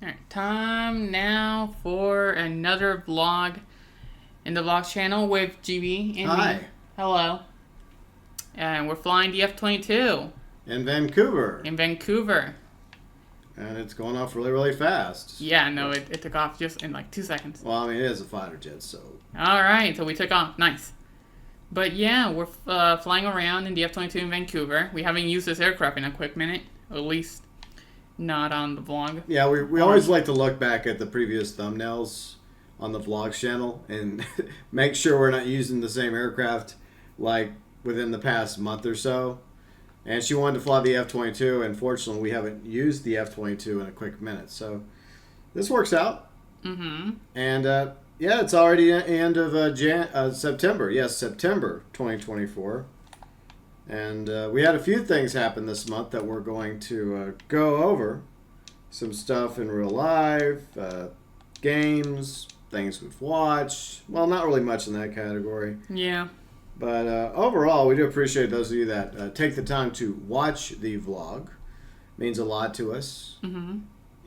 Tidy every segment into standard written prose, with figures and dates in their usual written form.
Alright, time now for another vlog in the vlogs channel with GB and Hi. me. Hello. And we're flying the F-22 In Vancouver. in Vancouver. And it's going off really, really fast. Yeah, no, it took off just in like 2 seconds. Well, I mean, it is a fighter jet, so... Alright, so we took off. Nice. But yeah, we're flying around in the F-22 in Vancouver. We haven't used this aircraft in a quick minute. At least not on the vlog. Yeah, we always like to look back at the previous thumbnails on the vlogs channel and make sure we're not using the same aircraft like within the past month or so. And she wanted to fly the F-22, and fortunately we haven't used the F-22 in a quick minute. So this works out. Mm-hmm. And yeah, it's already the end of September. Yes, September 2024. And we had a few things happen this month that we're going to go over. Some stuff in real life, games, things we've watched. Well, not really much in that category. Yeah. But overall, we do appreciate those of you that take the time to watch the vlog. It means a lot to us. Mm-hmm.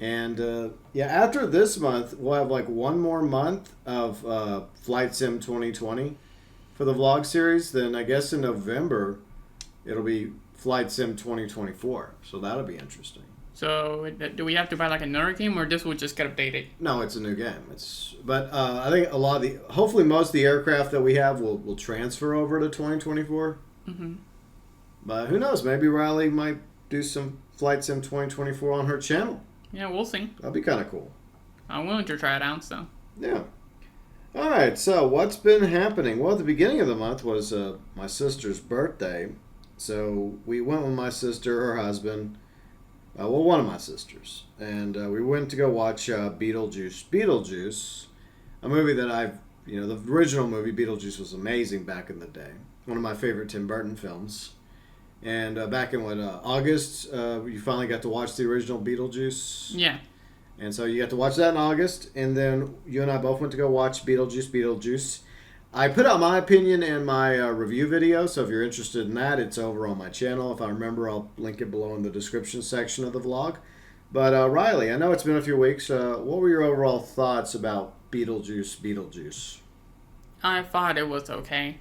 And yeah, after this month, we'll have like one more month of Flight Sim 2020 for the vlog series. Then I guess in November, it'll be Flight Sim 2024. So that'll be interesting. So, do we have to buy like another game, or this will just get updated? No, it's a new game. But I think a lot of hopefully most of the aircraft that we have will transfer over to 2024. Mm-hmm. But who knows? Maybe Riley might do some Flight Sim 2024 on her channel. Yeah, we'll see. That'd be kind of cool. I'm willing to try it out, so. Yeah. All right, so what's been happening? Well, at the beginning of the month was my sister's birthday. So we went with my sister, her husband, well, one of my sisters. And we went to go watch Beetlejuice Beetlejuice, a movie that the original movie, Beetlejuice, was amazing back in the day. One of my favorite Tim Burton films. And back in August, you finally got to watch the original Beetlejuice. Yeah. And so you got to watch that in August, and then you and I both went to go watch Beetlejuice Beetlejuice. I put out my opinion in my review video, so if you're interested in that, it's over on my channel. If I remember, I'll link it below in the description section of the vlog. But Riley, I know it's been a few weeks. What were your overall thoughts about Beetlejuice Beetlejuice? I thought it was okay.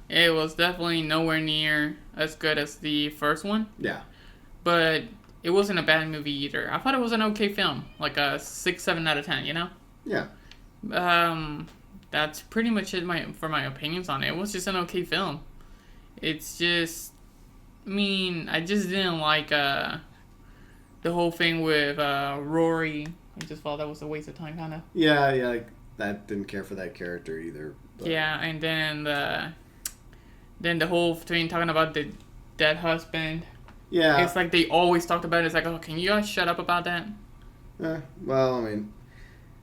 It was definitely nowhere near as good as the first one. Yeah. But it wasn't a bad movie either. I thought it was an okay film. Like a 6, 7 out of 10, you know? Yeah. That's pretty much it for my opinions on it. It was just an okay film. It's just... I just didn't like the whole thing with Rory. I just thought that was a waste of time, kind of. Yeah, that didn't care for that character either. But. Yeah, and then the whole thing talking about the dead husband. Yeah. It's like they always talked about it. It's like, oh, can you guys shut up about that? Well,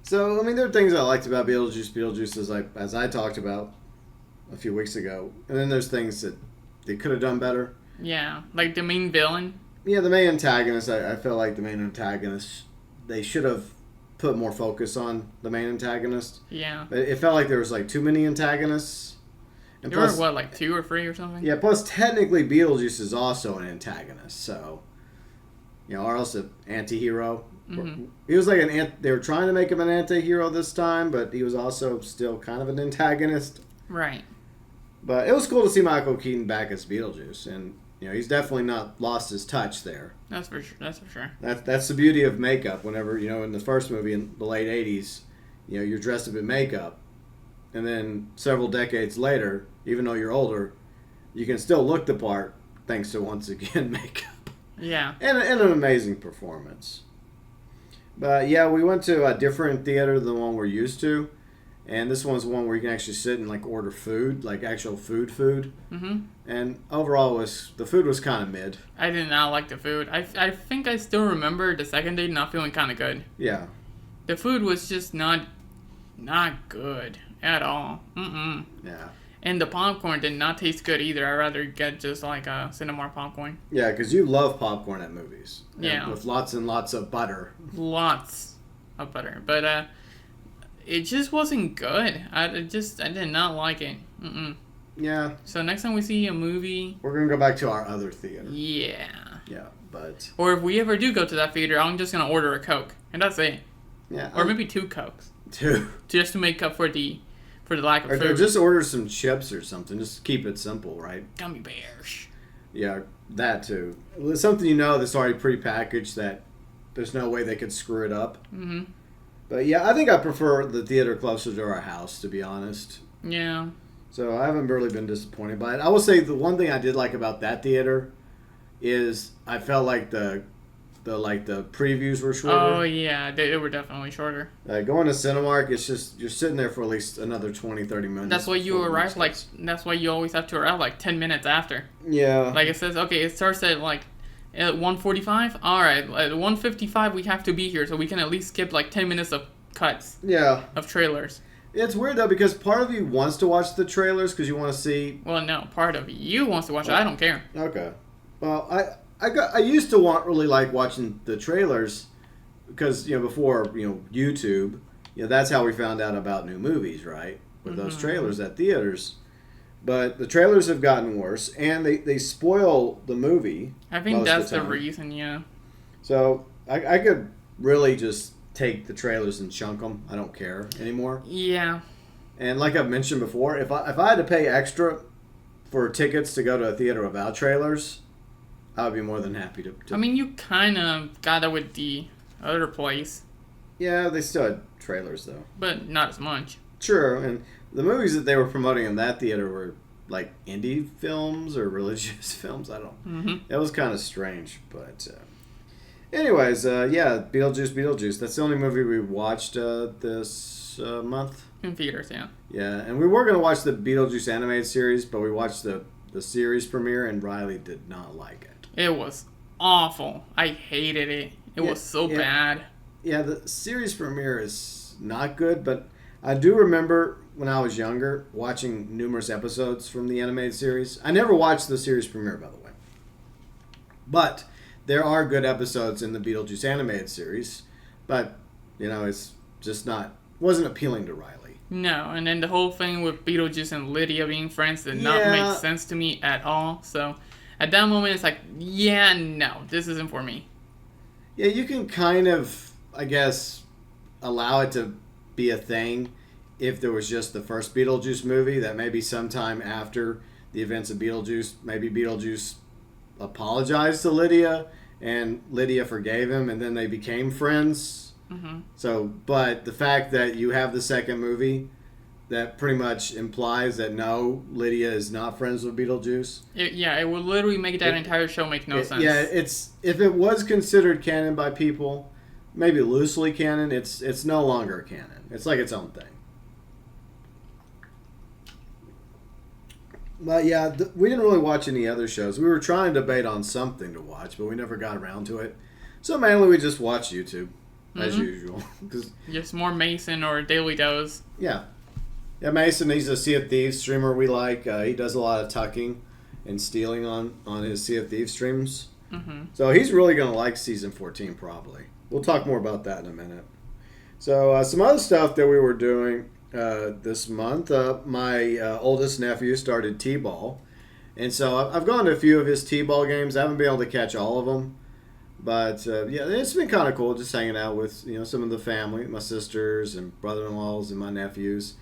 there are things I liked about Beetlejuice as I talked about a few weeks ago. And then there's things that they could have done better. Yeah, like the main villain. Yeah, the main antagonist, I felt like the main antagonist, they should have put more focus on the main antagonist. Yeah. But it felt like there was like too many antagonists. And There were, like 2 or 3 or something? Yeah, plus technically Beetlejuice is also an antagonist, so, or else an anti-hero. Mm-hmm. He was like they were trying to make him an anti-hero this time, but he was also still kind of an antagonist. Right. But it was cool to see Michael Keaton back as Beetlejuice, and he's definitely not lost his touch there. That's for sure. That's the beauty of makeup. Whenever in the first movie in the late '80s, you're dressed up in makeup, and then several decades later, even though you're older, you can still look the part thanks to once again makeup. Yeah. And an amazing performance. But yeah, we went to a different theater than the one we're used to. And this one's one where you can actually sit and like order food, like actual food. Mm-hmm. And overall, the food was kind of mid. I did not like the food. I think I still remember the second day not feeling kind of good. Yeah. The food was just not good at all. Mm-mm. Yeah. And the popcorn did not taste good either. I'd rather get just like a Cinnamon popcorn. Yeah, because you love popcorn at movies. Yeah. With lots and lots of butter. Lots of butter. But it just wasn't good. I did not like it. Mm-mm. Yeah. So next time we see a movie... We're going to go back to our other theater. Yeah. Yeah. but Or if we ever do go to that theater, I'm just gonna order a Coke, and that's it. yeah, Or maybe 2 Cokes, two. just to make up for the lack of Or food. just order some chips or something. Just keep it simple, right? Gummy bears. Yeah, that too. Something that's already prepackaged that there's no way they could screw it up. Mm-hmm. But yeah, I think I prefer the theater closer to our house, to be honest. Yeah. So I haven't really been disappointed by it. I will say the one thing I did like about that theater is I felt like the previews were shorter. Oh yeah, they were definitely shorter. Going to Cinemark, it's just you're sitting there for at least another 20, 30 minutes. That's why you arrive that's why you always have to arrive 10 minutes after. Yeah. Like it says, okay, it starts at 1:45. All right, at 1:55 we have to be here, so we can at least skip 10 minutes of cuts. Yeah. Of trailers. It's weird though because part of you wants to watch the trailers because you want to see. Well, no, part of you wants to watch it. I don't care. Okay. Well, I used to really like watching the trailers because before YouTube, that's how we found out about new movies, right? With those trailers at theaters. But the trailers have gotten worse, and they spoil the movie. I think that's the reason, yeah. So I could really just take the trailers and chunk them. I don't care anymore. Yeah. And like I've mentioned before, if I had to pay extra for tickets to go to a theater without trailers, I would be more than happy to. I mean, you kind of got it with the other place. Yeah, they still had trailers though. But not as much. Sure, and the movies that they were promoting in that theater were like indie films or religious films. I don't. Mm-hmm. It was kind of strange, but. Anyways, yeah, Beetlejuice. That's the only movie we watched this month. In theaters, yeah. Yeah, and we were going to watch the Beetlejuice animated series, but we watched the series premiere, and Riley did not like it. It was awful. I hated it. It was so bad. Yeah, the series premiere is not good, but I do remember when I was younger watching numerous episodes from the animated series. I never watched the series premiere, by the way. But there are good episodes in the Beetlejuice animated series, but, it's just wasn't appealing to Riley. No, and then the whole thing with Beetlejuice and Lydia being friends did not make sense to me at all. So, at that moment, it's like, yeah, no, this isn't for me. Yeah, you can kind of, I guess, allow it to be a thing if there was just the first Beetlejuice movie, that maybe sometime after the events of Beetlejuice, maybe Beetlejuice apologized to Lydia and Lydia forgave him and then they became friends. Mm-hmm. So, but the fact that you have the second movie that pretty much implies that no, Lydia is not friends with Beetlejuice. It would literally make that entire show make no sense. Yeah, if it was considered canon by people, maybe loosely canon, it's no longer canon. It's like its own thing. But yeah, we didn't really watch any other shows. We were trying to debate on something to watch, but we never got around to it. So mainly we just watched YouTube, as usual. Just more Mason or Daily Dose. Yeah. Yeah, Mason, he's a Sea of Thieves streamer we like. He does a lot of tucking and stealing on his Sea of Thieves streams. Mm-hmm. So he's really going to like Season 14 probably. We'll talk more about that in a minute. So some other stuff that we were doing this month, my oldest nephew started T-ball. And so I've gone to a few of his T-ball games. I haven't been able to catch all of them. But yeah, it's been kind of cool just hanging out with some of the family, my sisters and brother-in-laws and my nephews.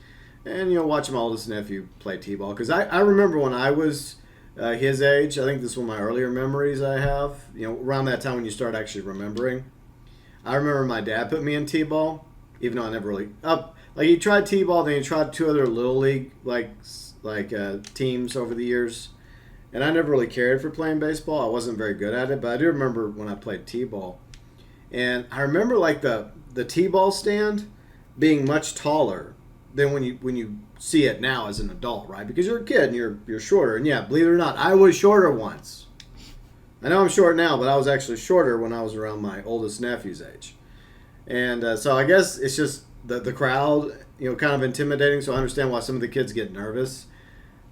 And watching my oldest nephew play T-ball. Because I remember when I was his age, I think this is one of my earlier memories I have. Around that time when you start actually remembering. I remember my dad put me in T-ball, even though I never really... he tried T-ball, then he tried 2 other Little League teams over the years. And I never really cared for playing baseball. I wasn't very good at it, but I do remember when I played T-ball. And I remember the T-ball stand being much taller than when you see it now as an adult, right? Because you're a kid and you're shorter. And yeah, believe it or not, I was shorter once. I know I'm short now, but I was actually shorter when I was around my oldest nephew's age. And so I guess it's just the crowd, kind of intimidating. So I understand why some of the kids get nervous.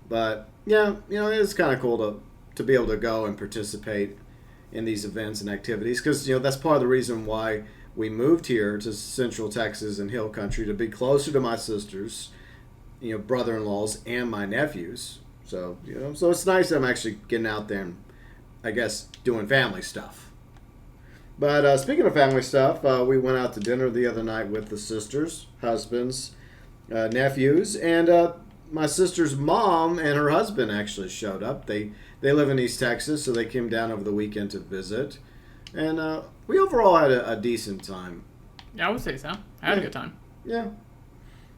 But yeah, it's kind of cool to be able to go and participate in these events and activities. Because, that's part of the reason why we moved here to Central Texas and Hill Country, to be closer to my sisters, brother-in-laws, and my nephews. So, so it's nice that I'm actually getting out there and, I guess, doing family stuff. But speaking of family stuff, we went out to dinner the other night with the sisters, husbands, nephews, and my sister's mom and her husband actually showed up. They live in East Texas, so they came down over the weekend to visit. And we overall had a decent time. Yeah, I would say so. I had a good time. Yeah.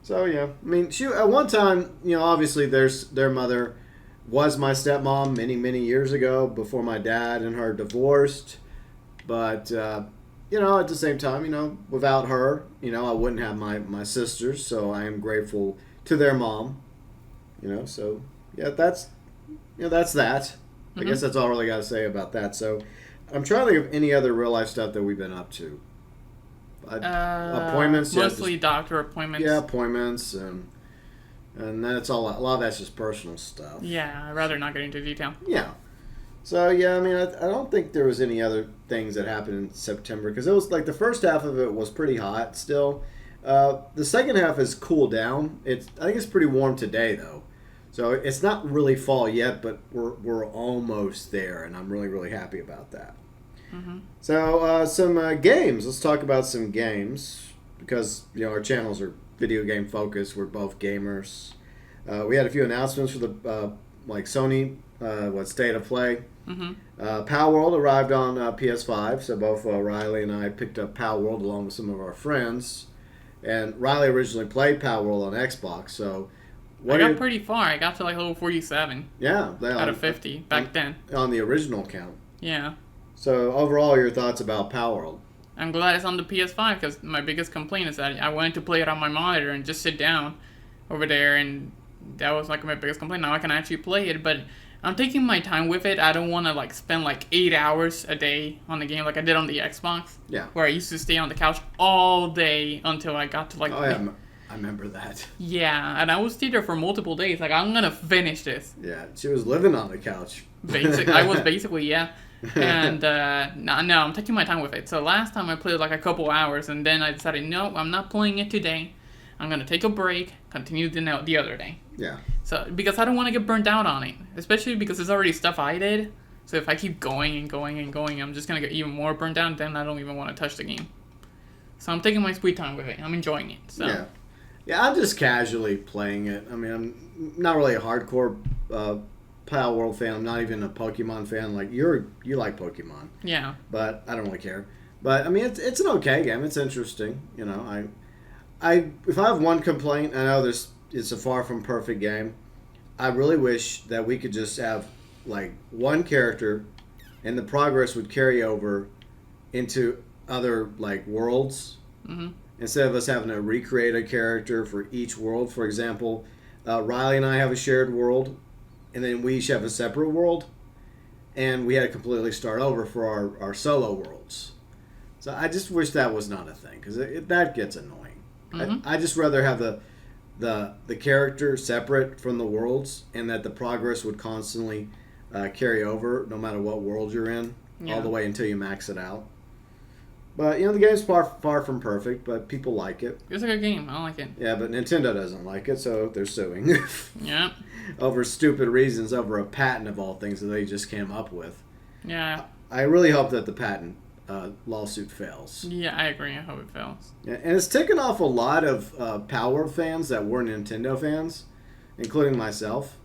So, yeah. I mean, she at one time, obviously their mother was my stepmom many, many years ago before my dad and her divorced. But, at the same time, without her, I wouldn't have my sisters. So I am grateful to their mom. So, yeah, that's that. I guess that's all I really got to say about that. So I'm trying to think of any other real life stuff that we've been up to. Appointments. Mostly doctor appointments. Yeah, appointments. And then it's a lot of that's just personal stuff. Yeah, I'd rather not get into detail. Yeah. So, yeah, I mean, I don't think there was any other things that happened in September because it was like the first half of it was pretty hot still. The second half has cooled down. I think it's pretty warm today, though. So it's not really fall yet, but we're almost there, and I'm really, really happy about that. Mm-hmm. So some games. Let's talk about some games because, our channels are video game focused. We're both gamers. We had a few announcements for the Sony, State of Play. Mm-hmm. Palworld arrived on PS5, so both Riley and I picked up Palworld along with some of our friends. And Riley originally played Palworld on Xbox, so... I got pretty far. I got to level 47. Yeah. Out of 50 back then. On the original count. Yeah. So overall, your thoughts about Palworld? I'm glad it's on the PS5 because my biggest complaint is that I wanted to play it on my monitor and just sit down over there, and that was my biggest complaint. Now I can actually play it, but I'm taking my time with it. I don't want to spend 8 hours a day on the game like I did on the Xbox. Yeah. Where I used to stay on the couch all day until I got to Oh yeah, I remember that. Yeah, and I would stay there for multiple days. I'm gonna finish this. Yeah, she was living on the couch. I was basically, yeah. And no, I'm taking my time with it. So last time I played a couple hours, and then I decided, no, I'm not playing it today. I'm gonna take a break, continue the other day. Yeah. So because I don't want to get burnt out on it, especially because it's already stuff I did. So if I keep going and going and going, I'm just gonna get even more burnt out. Then I don't even want to touch the game. So I'm taking my sweet time with it. I'm enjoying it. So. Yeah. Yeah, I'm just casually playing it. I mean, I'm not really a hardcore Palworld fan. I'm not even a Pokemon fan. You like Pokemon. Yeah. But I don't really care. But I mean, it's an okay game. It's interesting. I if I have one complaint, I know it's a far from perfect game. I really wish that we could just have one character, and the progress would carry over into other worlds. Mm-hmm. Instead of us having to recreate a character for each world. For example, Riley and I have a shared world, and then we each have a separate world, and we had to completely start over for our solo worlds. So I just wish that was not a thing, because that gets annoying. Mm-hmm. I just rather have the character separate from the worlds, and that the progress would constantly carry over no matter what world you're in, all the way until you max it out. But, the game's far from perfect, but people like it. It's a good game. I like it. Yeah, but Nintendo doesn't like it, so they're suing. Yeah. Over stupid reasons, over a patent of all things that they just came up with. Yeah. I really hope that the patent lawsuit fails. Yeah, I agree. I hope it fails. Yeah, and it's taken off a lot of Palworld fans that were Nintendo fans, including myself.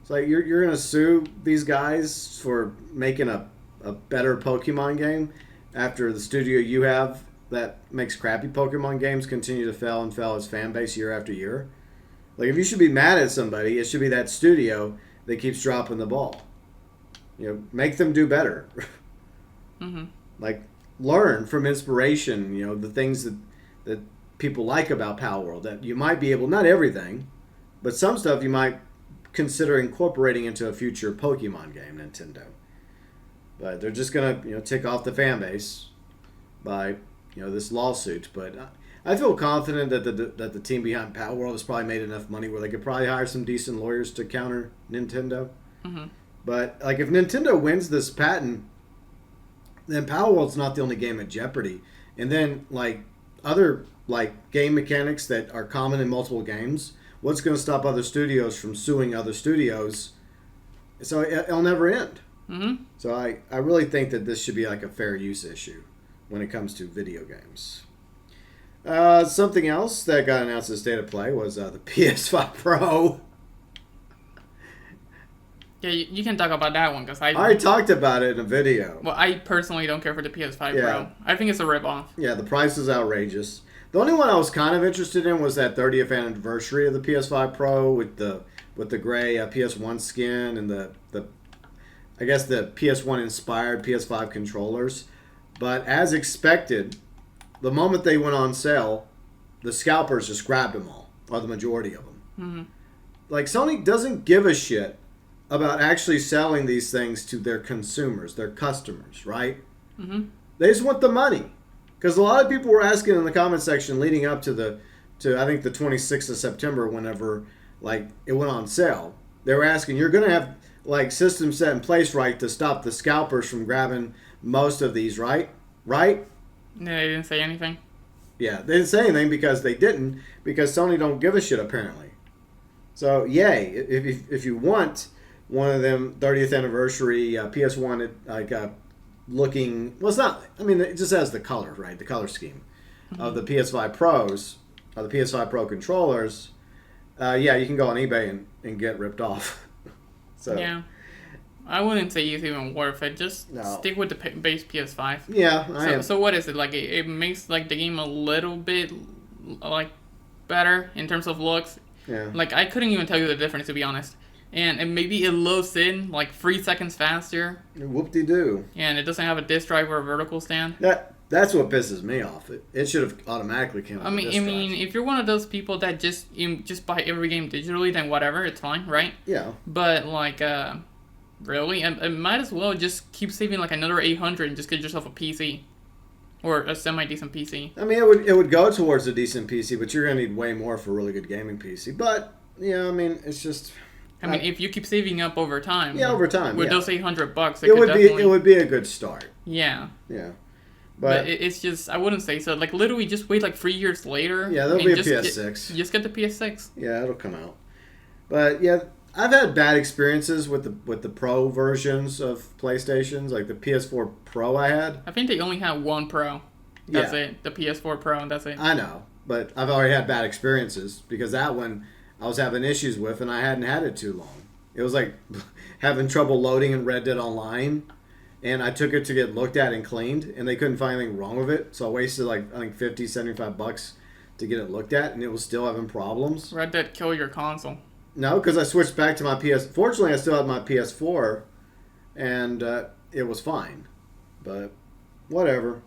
It's you're going to sue these guys for making a better Pokemon game after the studio you have that makes crappy Pokemon games continue to fail its fan base year after year. If you should be mad at somebody, it should be that studio that keeps dropping the ball. Make them do better. Mm-hmm. Learn from inspiration, the things that people like about Palworld, that you might be able, not everything, but some stuff you might consider incorporating into a future Pokemon game, Nintendo. But they're just going to, tick off the fan base by, this lawsuit. But I feel confident that the team behind Palworld has probably made enough money where they could probably hire some decent lawyers to counter Nintendo. Mm-hmm. But, if Nintendo wins this patent, then Palworld's not the only game at jeopardy. And then, other, game mechanics that are common in multiple games, what's going to stop other studios from suing other studios? So it'll never end. Mm-hmm. So I really think that this should be a fair use issue. when it comes to video games. Something else that got announced as State of Play was the PS5 Pro. Yeah, you can talk about that one, because I already talked about it in a video. Well, I personally don't care for the PS5 Pro. I think it's a ripoff. Yeah, the price is outrageous. The only one I was kind of interested in was that 30th anniversary of the PS5 Pro with the gray PS1 skin and the I guess the PS1 inspired PS5 controllers. But as expected, the moment they went on sale, the scalpers just grabbed them all, or the majority of them. Mm-hmm. Like, Sony doesn't give a shit about actually selling these things to their consumers, their customers, right? Mm-hmm. They just want the money. Because a lot of people were asking in the comment section leading up to I think the 26th of September, whenever like it went on sale. They were asking, you're going to have like systems set in place, right, to stop the scalpers from grabbing most of these, right? Right? Yeah, they didn't say anything. Yeah, they didn't say anything because Sony don't give a shit apparently. So yay, if you want one of them 30th anniversary PS1 like looking, well, it's not. I mean, it just has the color, right? The color scheme of the PS5 Pros, or the PS5 Pro controllers. Yeah, you can go on eBay and get ripped off. So yeah, I wouldn't say it's even worth it. Just stick with the base PS5. Yeah, so what is it like? It makes like the game a little bit like better in terms of looks. Yeah. Like I couldn't even tell you the difference, to be honest. And maybe it loads in like 3 seconds faster. Whoop-de-doo. And it doesn't have a disk drive or a vertical stand. That's what pisses me off. It should have automatically came out. I mean, if you're one of those people that just buy every game digitally, then whatever, it's fine, right? Yeah. But like, really, I might as well just keep saving like another $800 and just get yourself a PC. Or a semi-decent PC. I mean, it would go towards a decent PC, but you're gonna need way more for a really good gaming PC. But yeah, I mean, it's just. I mean, if you keep saving up over time. Yeah, over time. With those $800, it would be a good start. Yeah. Yeah. But it's just, I wouldn't say so. Like, literally, just wait like 3 years later. Yeah, there'll be a PS6. Just get the PS6. Yeah, it'll come out. But yeah, I've had bad experiences with the Pro versions of PlayStations, like the PS4 Pro I had. I think they only had one Pro. That's it. The PS4 Pro, and that's it. I know, but I've already had bad experiences because that one I was having issues with, and I hadn't had it too long. It was like having trouble loading in Red Dead Online, and I took it to get looked at and cleaned, and they couldn't find anything wrong with it, so I wasted like I think $50, $75 to get it looked at, and it was still having problems. Red Dead kill your console. No, because I switched back to my PS. Fortunately, I still have my PS4, and it was fine. But whatever.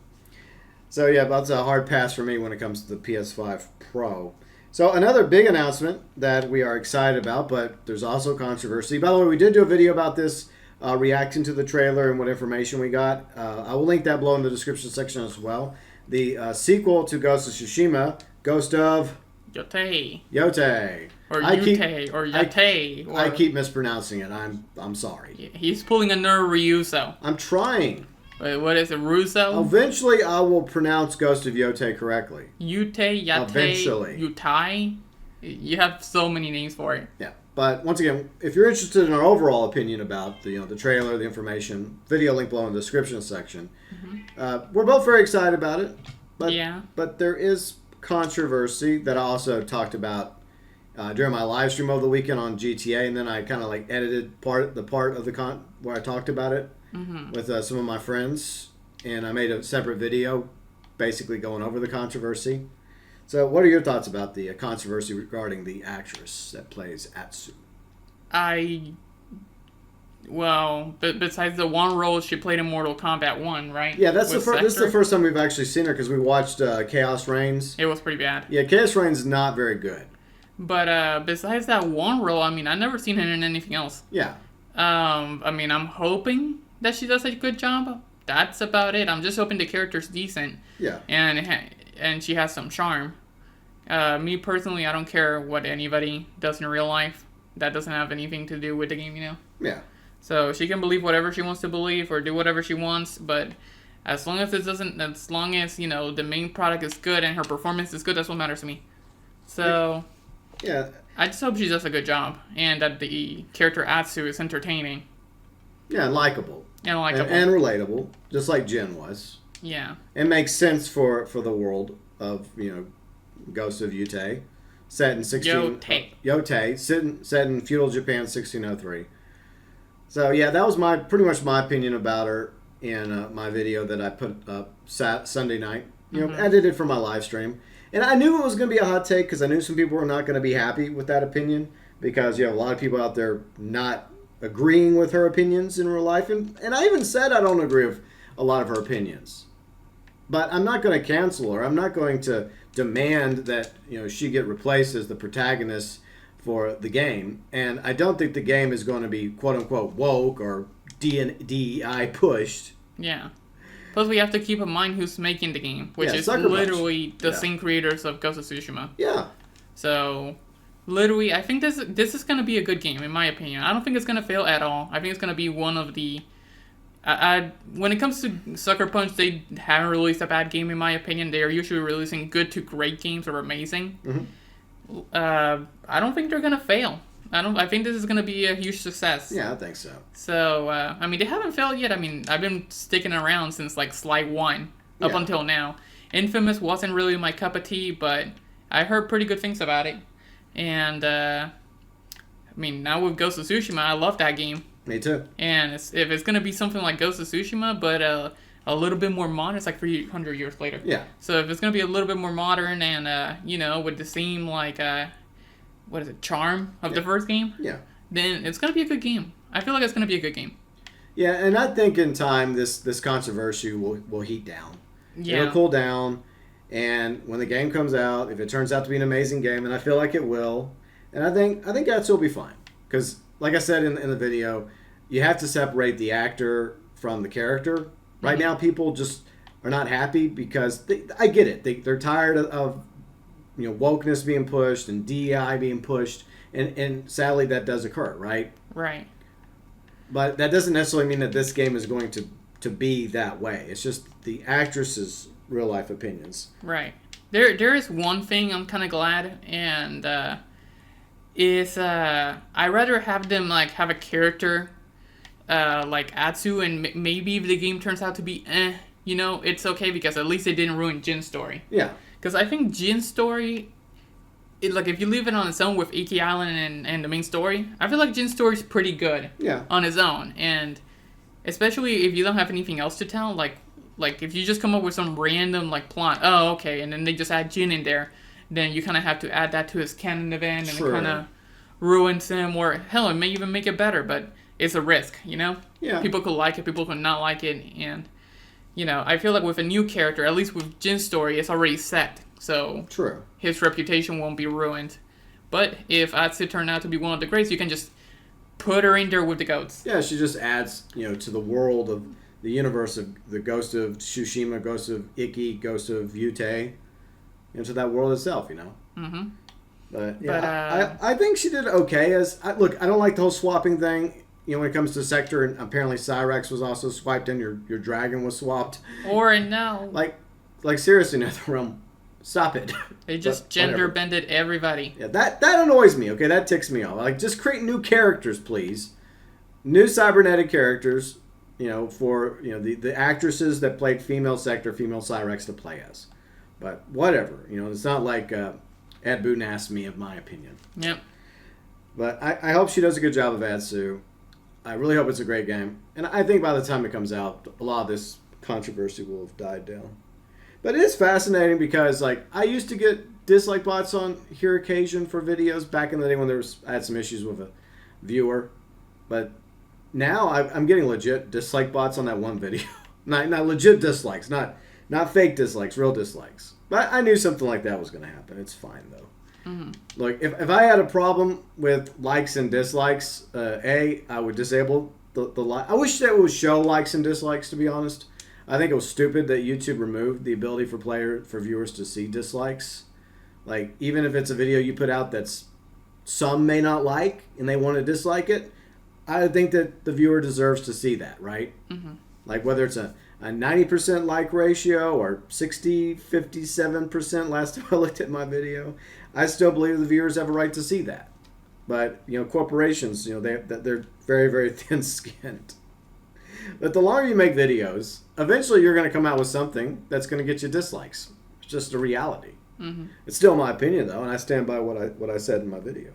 So yeah, that's a hard pass for me when it comes to the PS5 Pro. So another big announcement that we are excited about, but there's also controversy. By the way, we did do a video about this, reacting to the trailer and what information we got. I will link that below in the description section as well. The sequel to Ghost of Tsushima, Ghost of Yōtei. Yōtei. Or Yōtei. I keep mispronouncing it. I'm sorry. He's pulling another Ryuso. I'm trying. Wait, what is it? Russo? Eventually, I will pronounce Ghost of Yōtei correctly. Yōtei, Yate, Eventually. Yōtei. You have so many names for it. Yeah, but once again, if you're interested in our overall opinion about the trailer, the information, video link below in the description section. Mm-hmm. We're both very excited about it. But, yeah. But there is controversy that I also talked about during my live stream over the weekend on GTA, and then I kind of like edited the part of where I talked about it. Mm-hmm. With some of my friends, and I made a separate video basically going over the controversy. So what are your thoughts about the controversy regarding the actress that plays Atsu? Besides the one role she played in Mortal Kombat 1, right? Yeah, this is the first time we've actually seen her because we watched Chaos Reigns. It was pretty bad. Yeah, Chaos Reigns is not very good. But besides that one role, I mean, I've never seen her in anything else. Yeah. I mean, I'm hoping that she does a good job. That's about it. I'm just hoping the character's decent. Yeah. And she has some charm. Me personally, I don't care what anybody does in real life. That doesn't have anything to do with the game, Yeah. So she can believe whatever she wants to believe or do whatever she wants, but as long as the main product is good and her performance is good, that's what matters to me. So yeah. I just hope she does a good job and that the character Atsu is entertaining. Yeah, and likable. And likable. And relatable, just like Jen was. Yeah. It makes sense for the world of, Ghost of Yōtei, set in Yōtei, set in feudal Japan, 1603. So yeah, that was pretty much my opinion about her in my video that I put up Sunday night. Edited for my live stream, and I knew it was going to be a hot take because I knew some people were not going to be happy with that opinion because you have a lot of people out there not agreeing with her opinions in real life, and I even said I don't agree with a lot of her opinions, but I'm not going to cancel her. I'm not going to demand that she get replaced as the protagonist for the game, and I don't think the game is going to be quote unquote woke or DEI pushed. Yeah. Plus, we have to keep in mind who's making the game, which is Sucker literally Punch. the same creators of Ghost of Tsushima. Yeah. So, literally, I think this is going to be a good game, in my opinion. I don't think it's going to fail at all. I think it's going to be one of the... when it comes to Sucker Punch, they haven't released a bad game, in my opinion. They are usually releasing good to great games or amazing. Mm-hmm. I don't think they're going to fail. I think this is going to be a huge success. Yeah, I think so. So, they haven't failed yet. I've been sticking around since, Sly 1 up until now. Infamous wasn't really my cup of tea, but I heard pretty good things about it. And, now with Ghost of Tsushima, I love that game. Me too. And if it's going to be something like Ghost of Tsushima, but a little bit more modern, it's 300 years later. Yeah. So if it's going to be a little bit more modern and, with the same, charm of the first game? Yeah. Then it's going to be a good game. I feel like it's going to be a good game. Yeah, and I think in time this controversy will heat down. Yeah. It'll cool down, and when the game comes out, if it turns out to be an amazing game, and I feel like it will, and I think that still be fine. Because, like I said in the video, you have to separate the actor from the character. Right now, people just are not happy because I get it. They're tired of wokeness being pushed and DEI being pushed, and sadly that does occur, right? Right. But that doesn't necessarily mean that this game is going to be that way. It's just the actress's real life opinions. Right. There is one thing I'm kind of glad, and is I'd rather have them have a character like Atsu, and maybe if the game turns out to be it's okay because at least they didn't ruin Jin's story. Yeah. Because I think Jin's story, if you leave it on its own with Iki Island and the main story, I feel like Jin's story is pretty good on its own. And especially if you don't have anything else to tell, like if you just come up with some random plot, oh, okay, and then they just add Jin in there, then you kind of have to add that to his canon event, and it kind of ruins him, or hell, it may even make it better, but it's a risk, Yeah. People could like it, people could not like it, and... I feel like with a new character, at least with Jin's story, it's already set. So his reputation won't be ruined. But if Atsu turned out to be one of the greats, you can just put her in there with the goats. Yeah, she just adds, to the world of the universe of the Ghost of Tsushima, Ghost of Iki, Ghost of Yōtei, into that world itself, Mm-hmm. But I think she did okay. Look, I don't like the whole swapping thing. When it comes to Sector, and apparently Cyrex was also swiped in, your dragon was swapped. Or no. Like seriously, NetherRealm, stop it. They just gender bended everybody. Yeah, that annoys me, okay? That ticks me off. Just create new characters, please. New cybernetic characters, for, the actresses that played female Sector, female Cyrex to play as. But whatever, it's not like Ed Boon asked me of my opinion. Yep. But I hope she does a good job of Atsu. I really hope it's a great game. And I think by the time it comes out, a lot of this controversy will have died down. But it is fascinating because, I used to get dislike bots on here occasion for videos back in the day when I had some issues with a viewer. But now I'm getting legit dislike bots on that one video. not legit dislikes, not fake dislikes, real dislikes. But I knew something like that was going to happen. It's fine, though. Mm-hmm. Look, if I had a problem with likes and dislikes, I would disable the like. I wish that it would show likes and dislikes, to be honest. I think it was stupid that YouTube removed the ability for viewers to see dislikes. Even if it's a video you put out that's some may not like and they want to dislike it, I think that the viewer deserves to see that, right? Mm-hmm. Whether it's a 90% like ratio or 57% last time I looked at my video, I still believe the viewers have a right to see that. But corporations, they're very, very thin-skinned. But the longer you make videos, eventually you're going to come out with something that's going to get you dislikes. It's just a reality. Mm-hmm. It's still my opinion, though, and I stand by what I said in my video.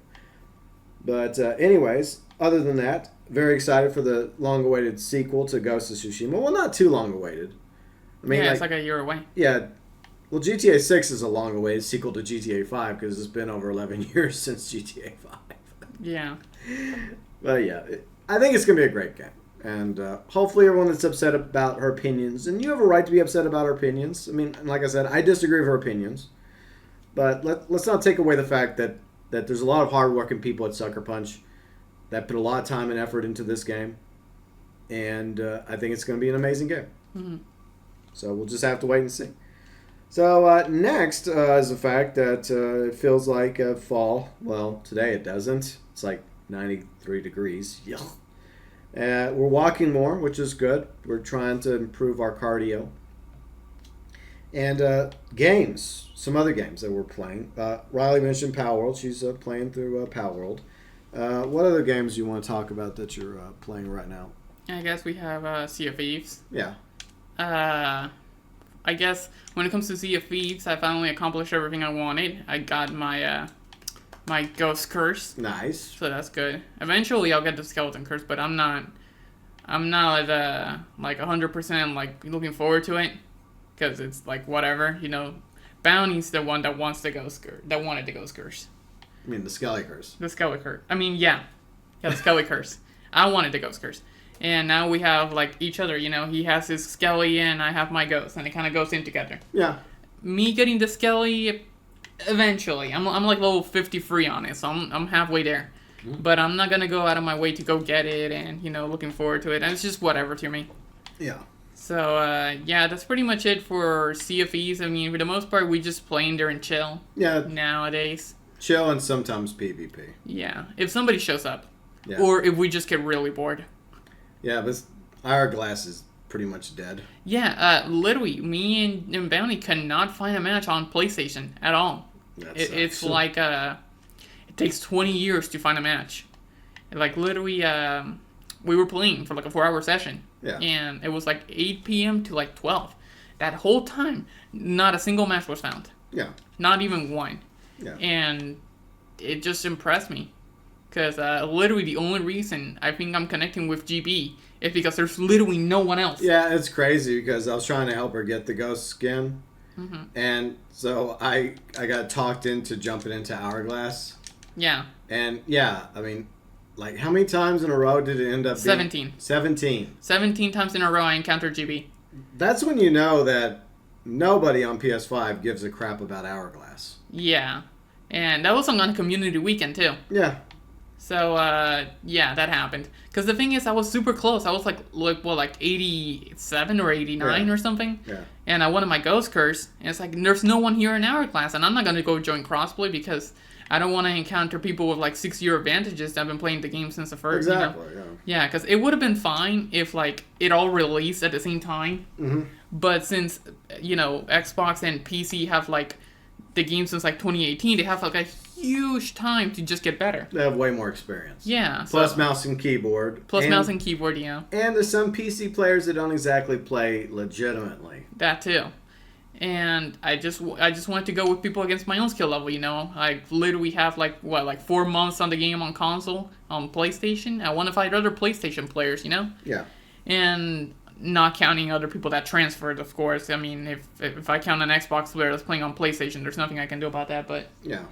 But anyways, other than that, very excited for the long-awaited sequel to Ghost of Tsushima. Well, not too long-awaited. I mean, yeah, it's like a year away. Yeah. Well, GTA 6 is a long-awaited sequel to GTA 5 because it's been over 11 years since GTA 5. Yeah. But yeah, I think it's going to be a great game. And hopefully everyone that's upset about her opinions, and you have a right to be upset about her opinions. I mean, like I said, I disagree with her opinions. But let's not take away the fact that there's a lot of hard-working people at Sucker Punch that put a lot of time and effort into this game. And I think it's going to be an amazing game. Mm-hmm. So we'll just have to wait and see. So next is the fact that it feels like fall. Well, today it doesn't. It's like 93 degrees. Yuck. We're walking more, which is good. We're trying to improve our cardio. And games. Some other games that we're playing. Riley mentioned Palworld. She's playing through Palworld. What other games do you want to talk about that you're playing right now? I guess we have Sea of Thieves. Yeah. I guess when it comes to Sea of Thieves, I finally accomplished everything I wanted. I got my my Ghost Curse. Nice. So that's good. Eventually, I'll get the Skeleton Curse, but I'm not like 100% like looking forward to it because it's like whatever, you know. Bounty's the one that wants the Ghost Curse, that wanted the Ghost Curse. I mean the Skelly Curse. The Skelly Curse. I mean, yeah, the Skelly Curse. I wanted the Ghost Curse. And now we have, like, each other, you know. He has his Skelly and I have my Ghost. And it kind of goes in together. Yeah. Me getting the Skelly, eventually. I'm like, level 53 on it. So I'm halfway there. Mm-hmm. But I'm not going to go out of my way to go get it. And, you know, looking forward to it. And it's just whatever to me. Yeah. So, yeah, that's pretty much it for Sea of Thieves. I mean, for the most part, we just play in there and chill. Yeah. Nowadays. Chill and sometimes PvP. Yeah. If somebody shows up. Yeah. Or if we just get really bored. Yeah, but Hourglass is pretty much dead. Yeah, literally, me and Bounty cannot find a match on PlayStation at all. It's like, it takes 20 years to find a match. Like, literally, we were playing for like a 4-hour session. Yeah. And it was like 8 p.m. to like 12. That whole time, not a single match was found. Yeah. Not even one. Yeah. And it just impressed me. Because literally the only reason I think I'm connecting with GB is because there's literally no one else. Yeah, it's crazy because I was trying to help her get the ghost skin. Mm-hmm. And so I got talked into jumping into Hourglass. Yeah. And yeah, I mean, like how many times in a row did it end up 17. 17. 17 times in a row I encountered GB. That's when you know that nobody on PS5 gives a crap about Hourglass. Yeah. And that was on a community weekend too. Yeah. So, yeah, that happened. Because the thing is, I was super close. I was like 87 or 89 or something. Yeah. And I wanted my Ghost Curse. And it's like, there's no one here in Hourglass. And I'm not going to go join crossplay because I don't want to encounter people with like 6-year advantages that have been playing the game since the first. Exactly, you know? Yeah, because it would have been fine if like it all released at the same time. Mm-hmm. But since, you know, Xbox and PC have like the game since like 2018, they have like a huge time to just get better. They have way more experience. Yeah. Plus mouse and keyboard. Mouse and keyboard, yeah. And there's some PC players that don't exactly play legitimately. That too. And I just wanted to go with people against my own skill level, you know. I literally have like 4 months on the game on console, on PlayStation. I want to fight other PlayStation players, you know. Yeah. And not counting other people that transferred, of course. I mean, if I count an Xbox player that's playing on PlayStation, there's nothing I can do about that, but yeah.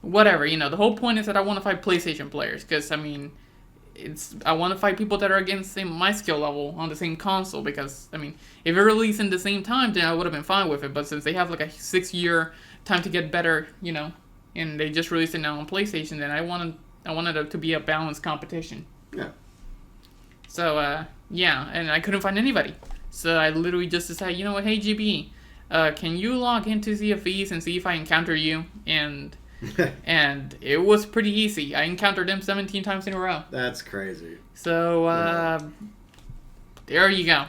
Whatever, you know, the whole point is that I want to fight PlayStation players, because, I mean, I want to fight people that are against my skill level on the same console, because, I mean, if it released in the same time, then I would have been fine with it, but since they have, like, a 6-year time to get better, you know, and they just released it now on PlayStation, then I wanted it to be a balanced competition. Yeah. So, yeah, and I couldn't find anybody. So I literally just decided, you know what, hey, GB, can you log into Sea of Thieves and see if I encounter you? And it was pretty easy. I encountered him 17 times in a row. That's crazy. So, there you go.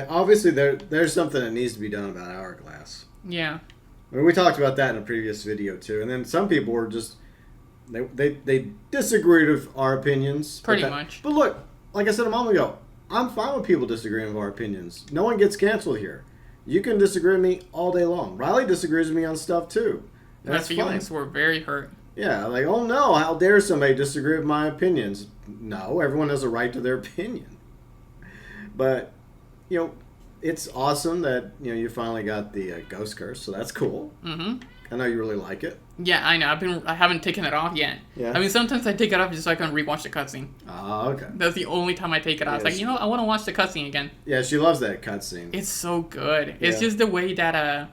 Obviously, there's something that needs to be done about Hourglass. Yeah. I mean, we talked about that in a previous video, too. And then some people were just... They disagreed with our opinions. Pretty much. But look, like I said a moment ago, I'm fine with people disagreeing with our opinions. No one gets canceled here. You can disagree with me all day long. Riley disagrees with me on stuff too. My feelings were very hurt. Yeah, like, oh no, how dare somebody disagree with my opinions? No, everyone has a right to their opinion. But, it's awesome that, you finally got the Ghost Curse, so that's cool. Mm-hmm. I know you really like it. Yeah, I know. I haven't taken it off yet. Yeah. I mean, sometimes I take it off just so I can rewatch the cutscene. Oh, okay. That's the only time I take it off. It's like, I want to watch the cutscene again. Yeah, she loves that cutscene. It's so good. It's just the way that,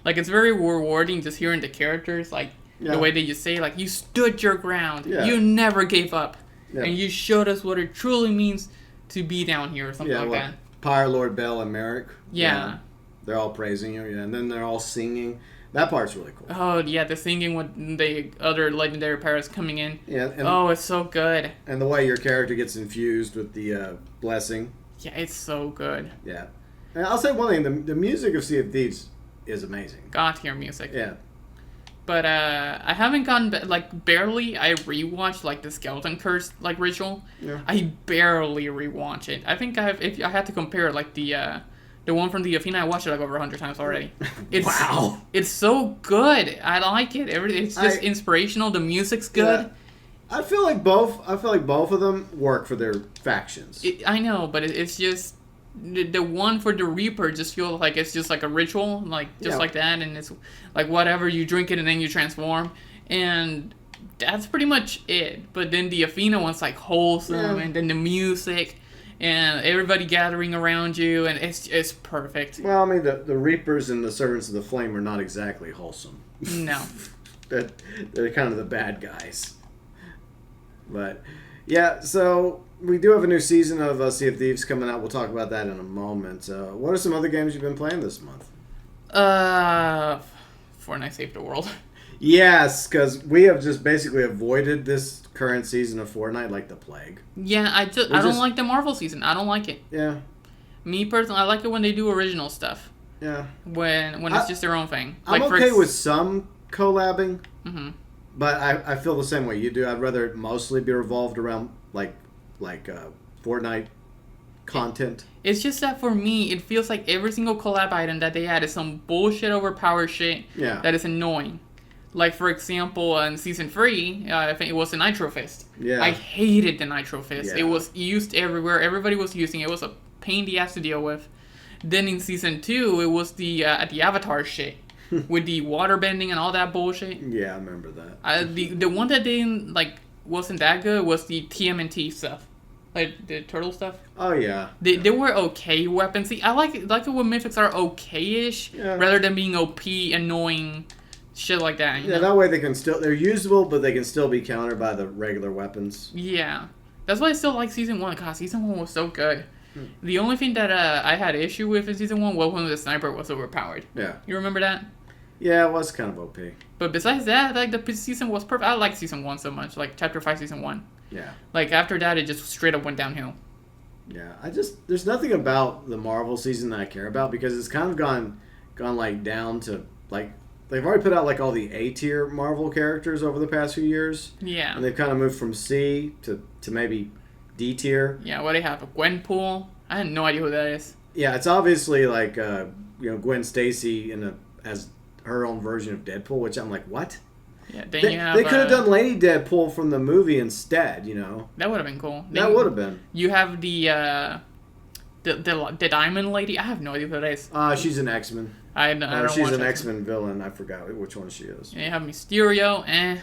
it's very rewarding just hearing the characters, the way that you say, you stood your ground. Yeah. You never gave up. Yeah. And you showed us what it truly means to be down here or something like that. Palworld, Bell, and Merrick. Yeah. They're all praising you, and then they're all singing. That part's really cool. Oh, yeah, the singing with the other legendary pirates coming in. Yeah. It's so good. And the way your character gets infused with the blessing. Yeah, it's so good. Yeah. And I'll say one thing. The music of Sea of Thieves is amazing. God tier music. Yeah. But I haven't gotten, barely, I rewatched, the Skeleton Curse, ritual. Yeah. I barely rewatch it. I think if I had to compare, the one from the Athena, I watched it over 100 times already. Wow. It's so good. I like it. It's just inspirational. The music's good. Yeah. I feel like both of them work for their factions. I know, but it's just the one for the Reaper just feels like it's just like a ritual, like that, and it's like whatever, you drink it and then you transform, and that's pretty much it. But then the Athena one's wholesome, and then the music. And everybody gathering around you, and it's perfect. Well, I mean, the Reapers and the Servants of the Flame are not exactly wholesome. No. They're kind of the bad guys. But, yeah, so we do have a new season of Sea of Thieves coming out. We'll talk about that in a moment. What are some other games you've been playing this month? Fortnite Save the World. Yes, because we have just basically avoided this current season of Fortnite like the plague. Yeah, I don't like the Marvel season. I don't like it. Yeah. Me personally, I like it when they do original stuff. Yeah. When it's just their own thing. I'm okay with some collabing, but I feel the same way you do. I'd rather it mostly be revolved around Fortnite content. It's just that for me, it feels like every single collab item that they add is some bullshit overpowered shit that is annoying. Like, for example, in Season 3, I think it was the Nitro Fist. Yeah. I hated the Nitro Fist. Yeah. It was used everywhere. Everybody was using it. It was a pain in the ass to deal with. Then in Season 2, it was the Avatar shit. With the water bending and all that bullshit. Yeah, I remember that. The one that didn't, wasn't that good was the TMNT stuff. Like, the turtle stuff. Oh, yeah. They were okay weapons. See, I like it when mythics are okay-ish, rather than being OP, annoying... shit like that. You know? That way they're usable, but they can still be countered by the regular weapons. Yeah. That's why I still like Season 1. God, Season 1 was so good. The only thing that I had issue with in Season 1 was when the sniper was overpowered. Yeah. You remember that? Yeah, it was kind of OP. But besides that, the season was perfect. I like Season 1 so much. Chapter 5, Season 1. Yeah. After that, it just straight up went downhill. Yeah. There's nothing about the Marvel season that I care about because it's kind of gone down to, they've already put out all the A-tier Marvel characters over the past few years. Yeah. And they've kind of moved from C to maybe D tier. Yeah, what do they have? A Gwenpool? I had no idea who that is. Yeah, it's obviously Gwen Stacy as her own version of Deadpool, which I'm like, what? Yeah, then they could have done Lady Deadpool from the movie instead, That would have been cool. That would have been. You have the Diamond Lady. I have no idea who that is. She's an X-Men. I don't she's an X-Men villain. I forgot which one she is. Yeah, you have Mysterio.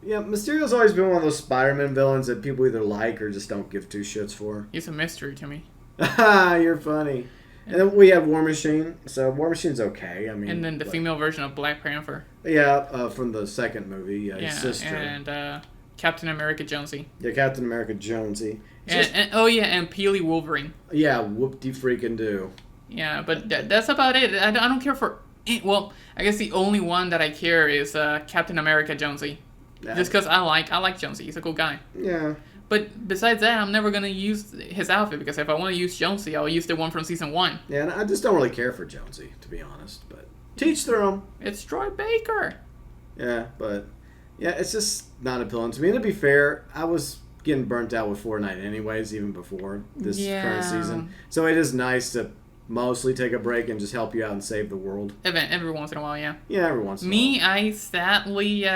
Yeah, Mysterio's always been one of those Spider-Man villains that people either like or just don't give two shits for. He's a mystery to me. You're funny. And then we have War Machine. So War Machine's okay. I mean, and then the female version of Black Panther. Yeah, from the second movie. His sister. And Captain America Jonesy. Yeah, Captain America Jonesy. And Peely Wolverine. Yeah, whoop-de-freaking-do. Yeah, but that's about it. I don't care for... Well, I guess the only one that I care is Captain America Jonesy. Just because I like Jonesy. He's a cool guy. Yeah. But besides that, I'm never going to use his outfit because if I want to use Jonesy, I'll use the one from Season 1. Yeah, and I just don't really care for Jonesy, to be honest. But teach their own. It's Troy Baker. Yeah, but... Yeah, it's just not appealing to me. And to be fair, I was getting burnt out with Fortnite anyways, even before this Yeah. current season. So it is nice to mostly take a break and just help you out and save the world. Every once in a while, yeah. Yeah, every once in a Me, I sadly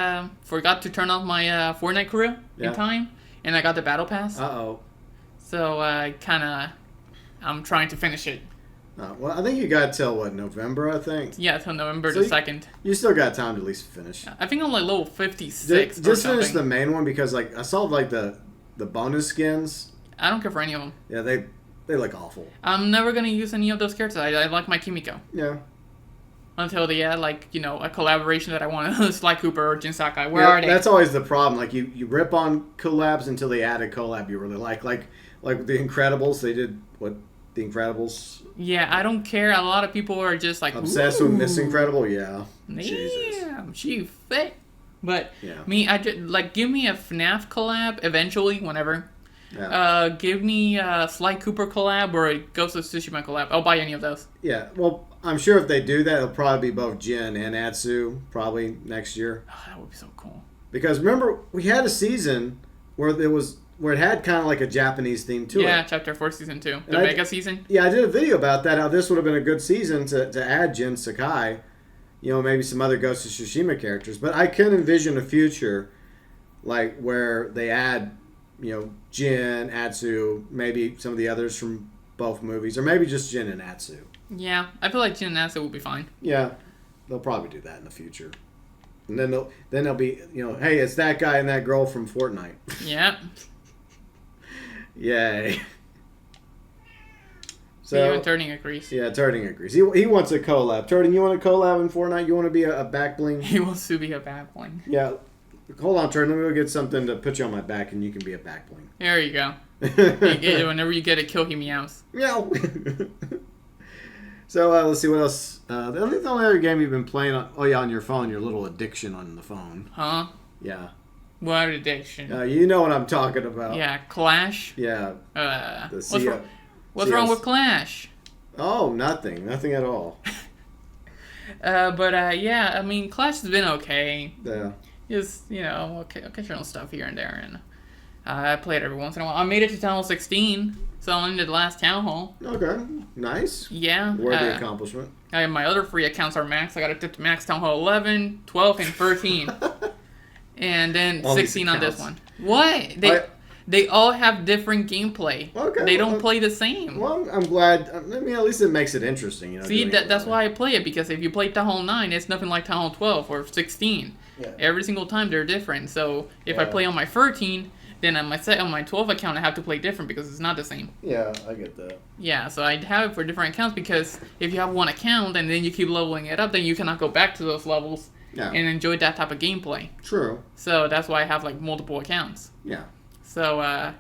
forgot to turn off my Fortnite crew Yeah. in time, and I got the battle pass. while. Uh-oh. So I'm trying to finish it. Well, I think you got till, what, November, I think? Yeah, till November So the 2nd. You still got time to at least finish. I think I'm like level 56 or Just something. finish the main one because, like, I saw, like, the bonus skins. I don't care for any of them. Yeah, they look awful. I'm never going to use any of those characters. I like my Kimiko. Yeah. Until they add, like, you know, a collaboration that I want. Sly Cooper or Jin Sakai. Where are they? That's always the problem. Like, you rip on collabs until they add a collab you really like. Like The Incredibles, they did, what, The Incredibles? Yeah, I don't care. A lot of people are just like... Obsessed with Miss Incredible? Yeah. Jesus. Damn, she fit. But Yeah. me, I just, like, give me a FNAF collab eventually, whenever. Yeah. Give me a Sly Cooper collab or a Ghost of Tsushima collab. I'll buy any of those. Yeah, well, I'm sure if they do that, it'll probably be both Jin and Atsu probably next year. Oh, that would be so cool. Because remember, we had a season where it had kind of like a Japanese theme to Yeah, it. Chapter 4, Season 2. The And Mega season. Yeah, I did a video about that, how this would have been a good season to add Jin Sakai. You know, maybe some other Ghost of Tsushima characters. But I can envision a future, like, where they add, you know, Jin, Atsu, maybe some of the others from both movies. Or maybe just Jin and Atsu. Yeah, I feel like Jin and Atsu will be fine. Yeah, they'll probably do that in the future. And then they'll be, you know, hey, it's that guy and that girl from Fortnite. Yeah. Yay. So, even Turning agrees. Yeah, Turning agrees. He wants a collab. Turning, you want a collab in Fortnite? You want to be a back bling? He wants to be a back bling. Yeah. Hold on, Turning. Let me go get something to put you on my back, and you can be a back bling. There you go. Whenever you get a kill, he meows. Meow. So let's see what else. The only other game you've been playing on your phone, your little addiction on the phone. Huh? Yeah. What addiction? You know what I'm talking about. Yeah, Clash. Yeah. What's wrong with Clash? Oh, nothing at all. Yeah, I mean, Clash has been okay. Yeah. Just, you know, occasional stuff here and there, and I play it every once in a while. I made it to Town Hall 16, so I'm into the last Town Hall. Okay, nice. Yeah. Worthy accomplishment. My other free accounts are max. I got it to max Town Hall 11, 12, and 13. And then all 16 on this one. What? They all have different gameplay. Okay. They don't play the same. Well, I'm glad. I mean, at least it makes it interesting. You know. See, that's why I play it, because if you play Town Hall 9, it's nothing like Town Hall 12 or 16. Yeah. Every single time they're different. So if I Yeah. play on my 13, then on my 12 account I have to play different because it's not the same. Yeah, I get that. Yeah, so I have it for different accounts, because if you have one account and then you keep leveling it up, then you cannot go back to those levels and enjoy that type of gameplay. True. So that's why I have like multiple accounts. Yeah. So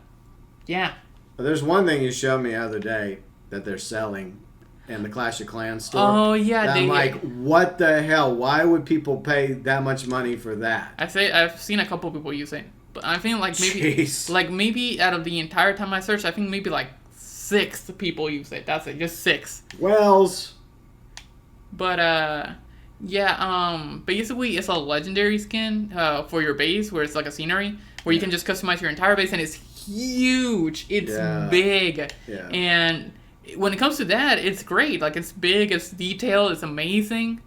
yeah. There's one thing you showed me the other day that they're selling in the Clash of Clans store. Oh yeah, I'm like, what the hell? Why would people pay that much money for that? I've seen a couple people use it, but I think Jeez. maybe out of the entire time I searched, I think maybe like 6 people use it. That's it, just 6. Wells. But basically it's a legendary skin for your base, where it's like a scenery where you can just customize your entire base, and it's huge. It's big. Yeah. And when it comes to that, it's great. Like, it's big, it's detailed, it's amazing.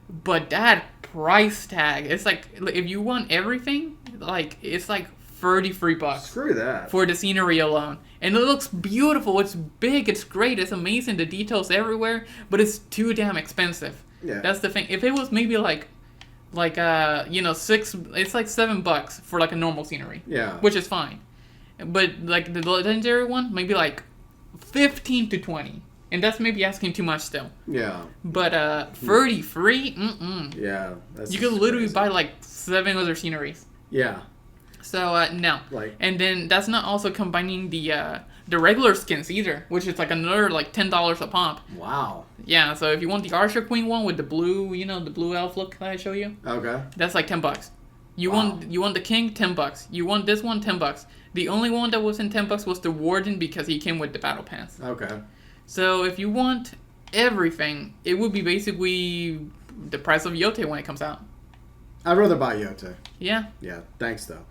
But that price tag, it's like, if you want everything, like, it's like $33 Screw that. for the scenery alone. And it looks beautiful. It's big. It's great. It's amazing. The details everywhere. But it's too damn expensive. Yeah. That's the thing. If it was maybe like it's like $7 for like a normal scenery. Yeah. Which is fine. But like the legendary one, maybe like 15 to 20. And that's maybe asking too much still. Yeah. But 33? Yeah. That's You could literally buy like 7 other sceneries. Yeah. So no. Like. And then that's not also combining the regular skins either, which is like another like $10 a pop. Wow. Yeah, so if you want the Archer Queen one with the blue, the blue elf look that I show you, Okay. that's like $10. You Wow. want the King, $10. You want this one, $10. The only one that wasn't $10 was the Warden, because he came with the battle pass. Okay. So if you want everything, it would be basically the price of Yōtei when it comes out. I'd rather buy Yōtei. Yeah. Yeah. Thanks though.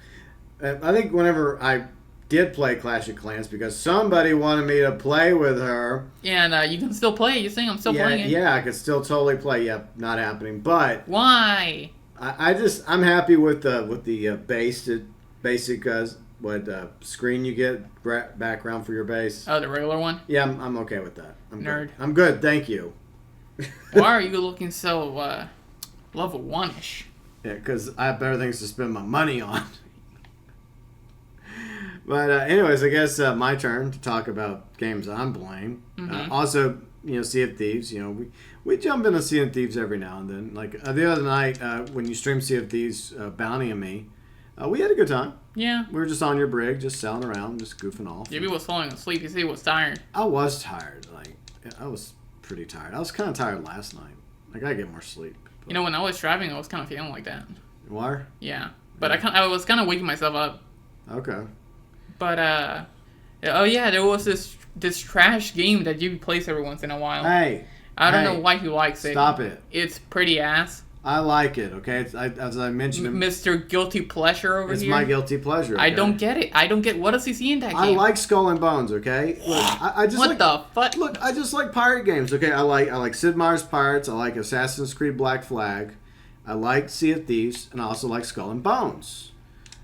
I think whenever I did play Clash of Clans because somebody wanted me to play with her. And you can still play it. You're saying I'm still playing it? Yeah, I could still totally play. Yep, not happening. But why? I'm happy with the basic screen you get background for your base. Oh, the regular one. Yeah, I'm okay with that. I'm Nerd. Good. I'm good. Thank you. Why are you looking so level 1-ish? Yeah, because I have better things to spend my money on. But anyways, I guess my turn to talk about games I'm playing. Mm-hmm. Also, Sea of Thieves. We jump into Sea of Thieves every now and then. Like the other night when you streamed Sea of Thieves, Bounty and me, we had a good time. Yeah. We were just on your brig, just sailing around, just goofing off. JB was falling asleep. He said he was tired. I was tired. I was pretty tired. I was kind of tired last night. I gotta get more sleep. But... when I was driving, I was kind of feeling like that. You are? Yeah. But I was kind of waking myself up. Okay. But, oh yeah, there was this trash game that JB plays every once in a while. Hey. I don't know why he likes it. Stop it. It's pretty ass. I like it, okay? As I mentioned... Mr. Guilty Pleasure over here. It's my guilty pleasure. Okay? I don't get it. I don't get... What does he see in that game? I like Skull and Bones, okay? Look, I just what the fuck? Look, I just like pirate games, okay? I like Sid Meier's Pirates. I like Assassin's Creed Black Flag. I like Sea of Thieves. And I also like Skull and Bones.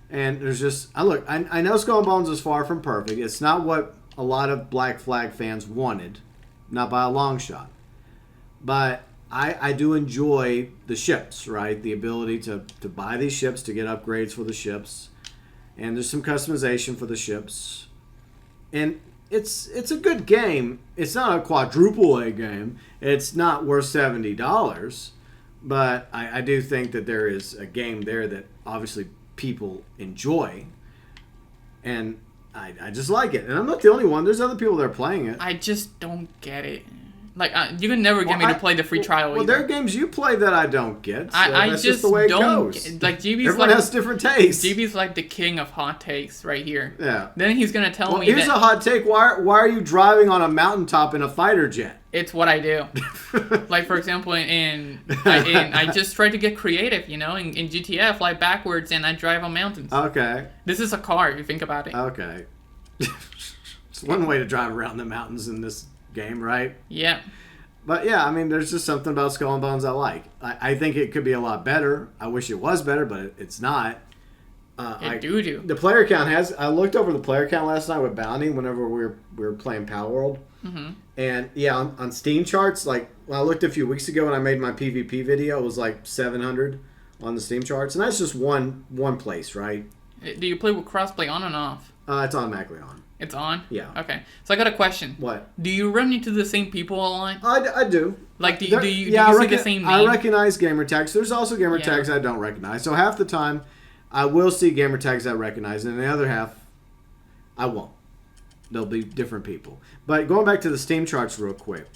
And there's just... I know Skull and Bones is far from perfect. It's not what a lot of Black Flag fans wanted. Not by a long shot. But... I do enjoy the ships, right? The ability to buy these ships, to get upgrades for the ships. And there's some customization for the ships. And it's a good game. It's not a quadruple A game. It's not worth $70. But I do think that there is a game there that obviously people enjoy. And I just like it. And I'm not the only one. There's other people that are playing it. I just don't get it. Like, you can never get me to play the free trial either. Well, there are games you play that I don't get. So I that's just the way don't it goes. Like, JB's Everyone has different tastes. JB's like the king of hot takes right here. Yeah. Then he's going to tell me here's a hot take. Why are you driving on a mountaintop in a fighter jet? It's what I do. Like, for example, I just try to get creative, in GTA, I fly backwards and I drive on mountains. Okay. This is a car, if you think about it. Okay. It's one way to drive around the mountains in this game, right? Yeah. But yeah, I mean, there's just something about Skull and Bones I like. I think it could be a lot better. I wish it was better, but it's not. The player count has... I looked over the player count last night with Bounty whenever we were playing Palworld. Mm-hmm. And yeah, on Steam charts, like when I looked a few weeks ago when I made my PvP video, it was like 700 on the Steam charts. And that's just one place, right? Do you play with crossplay on and off? It's automatically on. It's on? Yeah. Okay. So I got a question. What? Do you run into the same people online? I do. Like, do you see the same name? I recognize gamer tags. There's also gamer tags I don't recognize. So half the time, I will see gamer tags I recognize, and the other half, I won't. They'll be different people. But going back to the Steam charts real quick.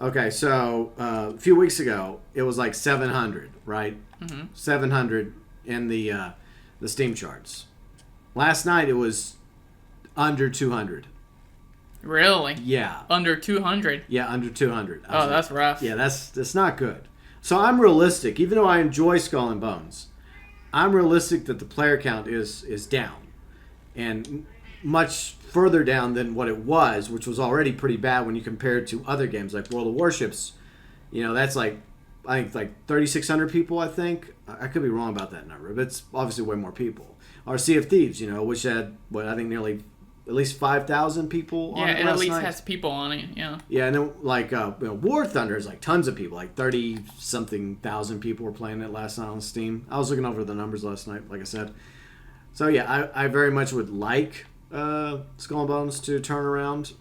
Okay, so a few weeks ago, it was like 700, right? Mm-hmm. 700 in the Steam charts. Last night, it was under 200. Really? Yeah. Under 200? Yeah, under 200. Oh, that's rough. Yeah, that's not good. So I'm realistic. Even though I enjoy Skull and Bones, I'm realistic that the player count is down. And much further down than what it was, which was already pretty bad when you compare it to other games like World of Warships. That's like, I think like 3,600 people, I think. I could be wrong about that number, but it's obviously way more people. Or Sea of Thieves, which had, I think nearly at least 5,000 people on it last night. Yeah, it at least has people on it, yeah. Yeah, and then like War Thunder is like tons of people, like 30-something thousand people were playing it last night on Steam. I was looking over the numbers last night, like I said. So yeah, I very much would like Skull and Bones to turn around.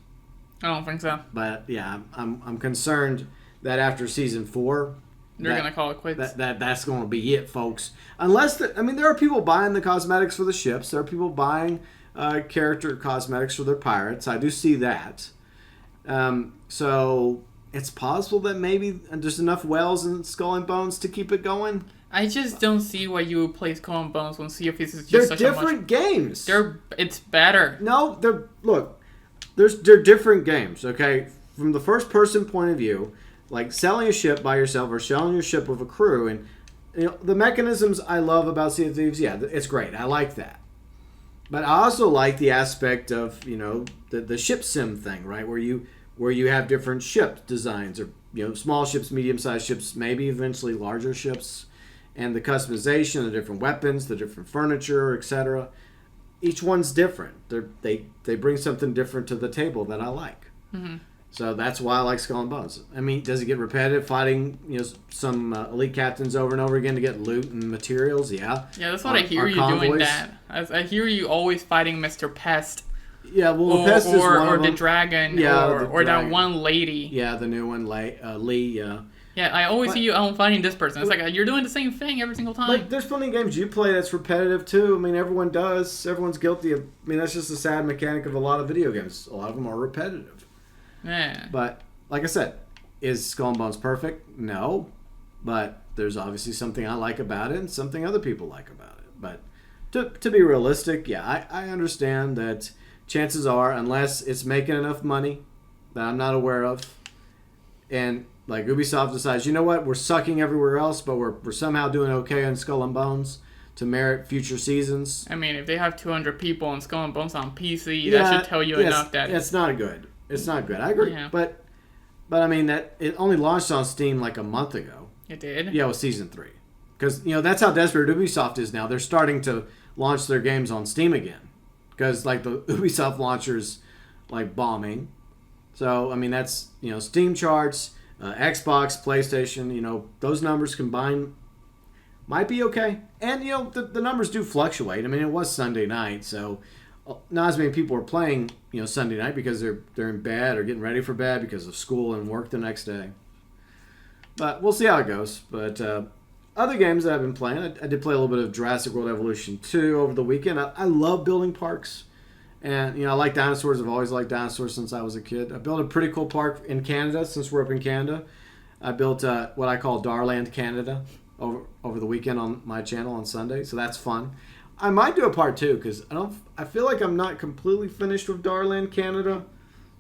I don't think so. But yeah, I'm concerned that after season 4, they're gonna call it quits. That's going to be it, folks. Unless there are people buying the cosmetics for the ships. There are people buying character cosmetics for their pirates. I do see that. So it's possible that maybe there's enough whales in Skull and Bones to keep it going. I just don't see why you would play Skull and Bones when Sea of Thieves is just such a much... They're different games. It's better. No, they're different games. Okay, from the first person point of view. Like selling a ship by yourself or selling your ship with a crew. And the mechanisms I love about Sea of Thieves, yeah, it's great. I like that. But I also like the aspect of the ship sim thing, right? Where you have different ship designs, or small ships, medium-sized ships, maybe eventually larger ships, and the customization, the different weapons, the different furniture, etc. Each one's different. They bring something different to the table that I like. Mm-hmm. So that's why I like Skull and Bones. I mean, does it get repetitive fighting some elite captains over and over again to get loot and materials? Yeah. Yeah, that's what I hear you doing that. I hear you always fighting Mr. Pest. Yeah, well, the Pest is one or of the them. dragon, Yeah, or that one lady. Yeah, the new one, Lee. Yeah. Yeah, I always see you fighting this person. It's like you're doing the same thing every single time. Like, there's plenty of games you play that's repetitive too. I mean, everyone does. Everyone's guilty of. I mean, that's just a sad mechanic of a lot of video games. A lot of them are repetitive. Yeah. But like I said, is Skull and Bones perfect? No, but there's obviously something I like about it and something other people like about it. But to be realistic, yeah, I understand that chances are, unless it's making enough money that I'm not aware of, and like Ubisoft decides, you know what, we're sucking everywhere else, but we're somehow doing okay on Skull and Bones to merit future seasons. I mean, if they have 200 people on Skull and Bones on PC, that should tell you enough that it's not good. It's not good. I agree. Yeah. But I mean, that it only launched on Steam like a month ago. It did? Yeah, with Season 3. Because, that's how desperate Ubisoft is now. They're starting to launch their games on Steam again. Because, like, the Ubisoft launcher's, like, bombing. So, I mean, that's, Steam charts, Xbox, PlayStation, those numbers combined might be okay. And, the numbers do fluctuate. I mean, it was Sunday night, so not as many people are playing, Sunday night because they're in bed or getting ready for bed because of school and work the next day. But we'll see how it goes. But other games that I've been playing, I did play a little bit of Jurassic World Evolution 2 over the weekend. I love building parks. And, I like dinosaurs. I've always liked dinosaurs since I was a kid. I built a pretty cool park in Canada since we're up in Canada. I built what I call Darland Canada over the weekend on my channel on Sunday. So that's fun. I might do a part 2 because I feel like I'm not completely finished with Darland Canada.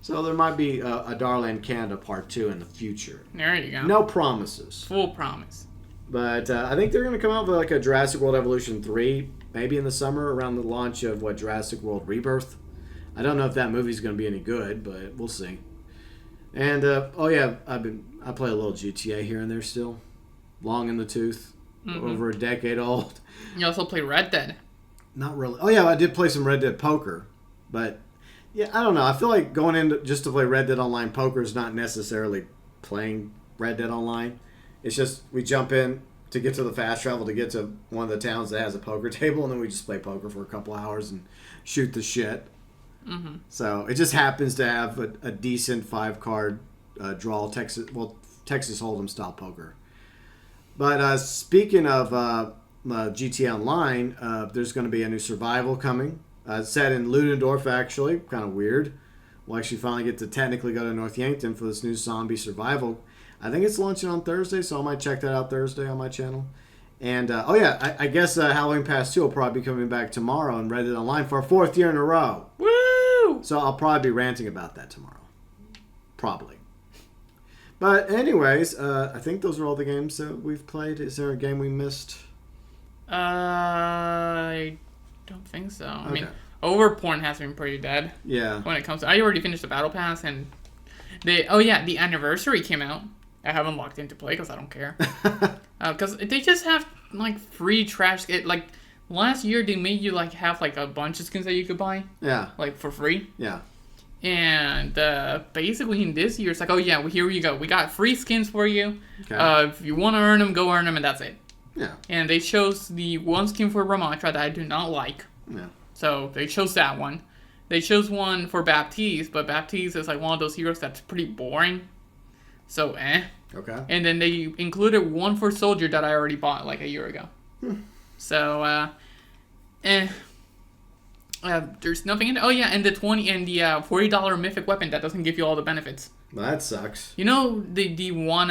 So there might be a Darland Canada part 2 in the future. There you go. No promises. Full promise. But I think they're going to come out with like a Jurassic World Evolution 3, maybe in the summer around the launch of Jurassic World Rebirth. I don't know if that movie's going to be any good, but we'll see. And I play a little GTA here and there still, long in the tooth, over a decade old. You also play Red Dead. Not really. Oh yeah, I did play some Red Dead Poker, but yeah, I don't know. I feel like going in just to play Red Dead Online Poker is not necessarily playing Red Dead Online. It's just we jump in to get to the fast travel to get to one of the towns that has a poker table, and then we just play poker for a couple hours and shoot the shit. Mm-hmm. So it just happens to have a decent 5-card draw Texas Hold'em style poker. But speaking of GTA Online, there's going to be a new survival coming. Set in Ludendorff, actually. Kind of weird. We'll actually finally get to technically go to North Yankton for this new zombie survival. I think it's launching on Thursday, so I might check that out Thursday on my channel. And, I guess Halloween Pass 2 will probably be coming back tomorrow and Red Dead Online for a 4th year in a row. Woo! So I'll probably be ranting about that tomorrow. Probably. But anyways, I think those are all the games that we've played. Is there a game we missed? I don't think so. Okay. I mean, Overporn has been pretty dead. Yeah. When it comes to, I already finished the Battle Pass, and the anniversary came out. I haven't logged into play because I don't care. Because they just have like free trash. Like last year, they made you like have like a bunch of skins that you could buy. Yeah. Like for free. Yeah. And basically in this year, it's like, oh yeah, well, here you go. We got free skins for you. Okay. If you want to earn them, go earn them, and that's it. Yeah. And they chose the one skin for Ramontra that I do not like. Yeah. So they chose that one. They chose one for Baptiste, but Baptiste is like one of those heroes that's pretty boring. So, Okay. And then they included one for Soldier that I already bought like a year ago. So, there's nothing in it. Oh yeah, and the $40 mythic weapon that doesn't give you all the benefits. Well, that sucks. You know the one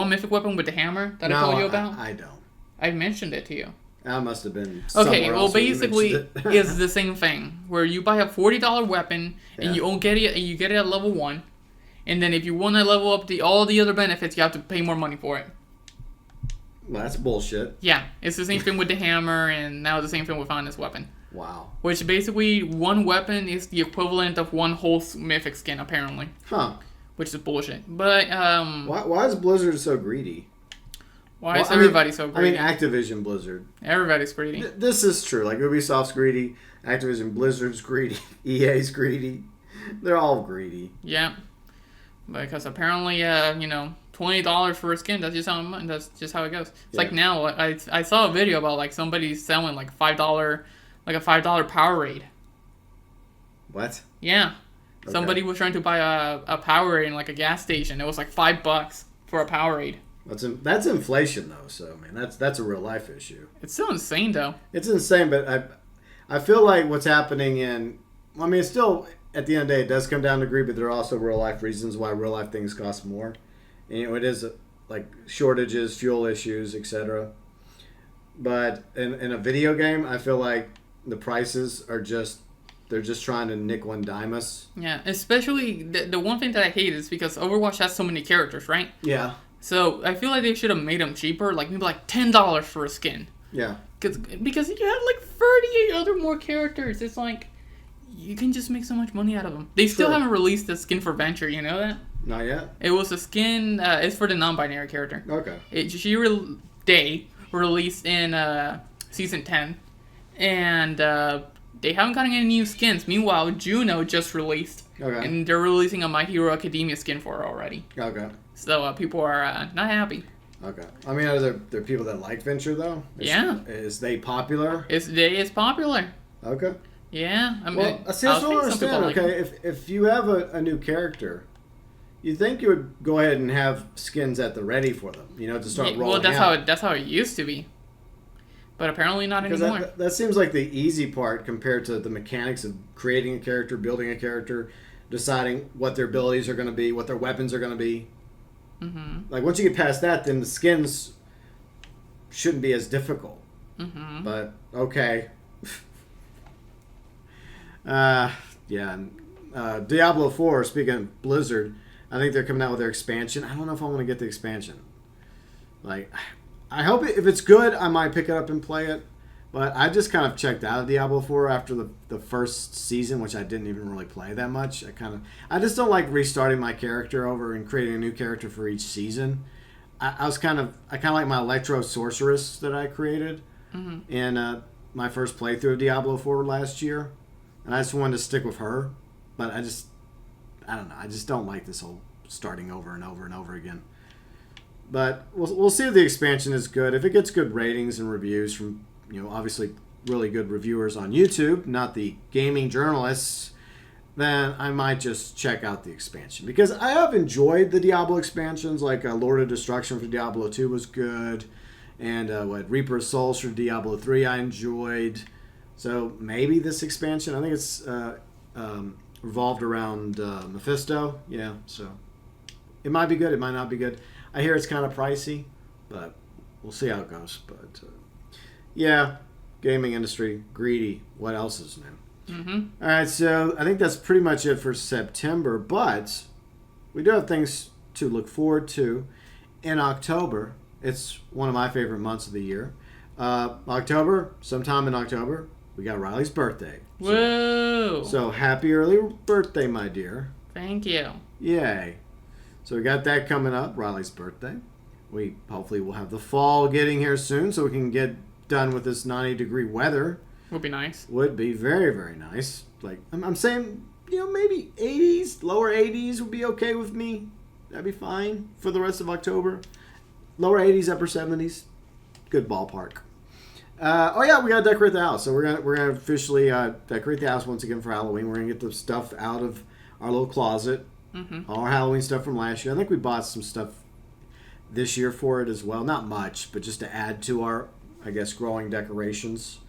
mythic weapon with the hammer that I told you about? I don't. I mentioned it to you. That must have been okay. Well, basically, it's the same thing where you buy a $40 weapon and you get it at level 1, and then if you want to level up all the other benefits, you have to pay more money for it. Well, that's bullshit. Yeah, it's the same thing with the hammer, and now the same thing with finding this weapon. Wow. Which basically, one weapon is the equivalent of one whole mythic skin, apparently. Huh. Which is bullshit. But, Why is Blizzard so greedy? Why is everybody so greedy? I mean, Activision Blizzard. Everybody's greedy. This is true. Like, Ubisoft's greedy, Activision Blizzard's greedy, EA's greedy. They're all greedy. Yeah. Because apparently, $20 for a skin, that's just how it goes. It's like now, I saw a video about, like, somebody selling, like, $5, like a $5 Powerade. What? Yeah. Okay. Somebody was trying to buy a Powerade in, like, a gas station. It was, like, $5 for a Powerade. That's inflation though, so man, that's a real life issue. It's still insane though. It's insane, but I feel like what's happening it's still at the end of the day it does come down to greed, but there are also real life reasons why real life things cost more. And, it is like shortages, fuel issues, etc. But in a video game, I feel like the prices are they're just trying to nickel and dime us. Yeah, especially the one thing that I hate is because Overwatch has so many characters, right? Yeah. So I feel like they should have made them cheaper, like maybe like $10 for a skin. Yeah. Because you have like 38 other more characters. It's like you can just make so much money out of them. They still haven't released the skin for Venture. You know that? Not yet. It was a skin. It's for the non-binary character. Okay. They released in season 10, and they haven't gotten any new skins. Meanwhile, Juno just released. Okay. And they're releasing a My Hero Academia skin for her already. Okay. So people are not happy. Okay. I mean, are there people that like Venture though? Is they popular? It's popular. Okay. Yeah. I mean, I don't understand. Okay, if you have a new character, you think you would go ahead and have skins at the ready for them, to start rolling. Well, that's how it used to be. But apparently not anymore. That seems like the easy part compared to the mechanics of creating a character, building a character, deciding what their abilities are going to be, what their weapons are going to be. Mm-hmm. Like, once you get past that, then the skins shouldn't be as difficult. Mm-hmm. But, okay. Diablo 4, speaking of Blizzard, I think they're coming out with their expansion. I don't know if I want to get the expansion. Like, I hope if it's good, I might pick it up and play it. But I just kind of checked out of Diablo 4 after the first season, which I didn't even really play that much. I just don't like restarting my character over and creating a new character for each season. I kind of like my Electro Sorceress that I created in my first playthrough of Diablo 4 last year. And I just wanted to stick with her. But I don't know. I just don't like this whole starting over and over and over again. But we'll see if the expansion is good. If it gets good ratings and reviews from, obviously really good reviewers on YouTube, not the gaming journalists, then I might just check out the expansion. Because I have enjoyed the Diablo expansions, like Lord of Destruction for Diablo 2 was good. And Reaper of Souls for Diablo 3 I enjoyed. So maybe this expansion, I think it's revolved around Mephisto. Yeah, so it might be good, it might not be good. I hear it's kind of pricey, but we'll see how it goes. But yeah, gaming industry, greedy. What else is new? Mm-hmm. All right, so I think that's pretty much it for September. But we do have things to look forward to in October. It's one of my favorite months of the year. Sometime in October, we got Riley's birthday. Whoa! So happy early birthday, my dear. Thank you. Yay. So we got that coming up, Riley's birthday. We hopefully will have the fall getting here soon so we can get done with this 90-degree weather. Would be nice. Would be very, very nice. Like, I'm saying, maybe 80s, lower 80s would be okay with me. That'd be fine for the rest of October. Lower 80s, upper 70s. Good ballpark. We gotta decorate the house. So we're gonna officially decorate the house once again for Halloween. We're gonna get the stuff out of our little closet. Mm-hmm. All our Halloween stuff from last year. I think we bought some stuff this year for it as well. Not much, but just to add to our, growing decorations.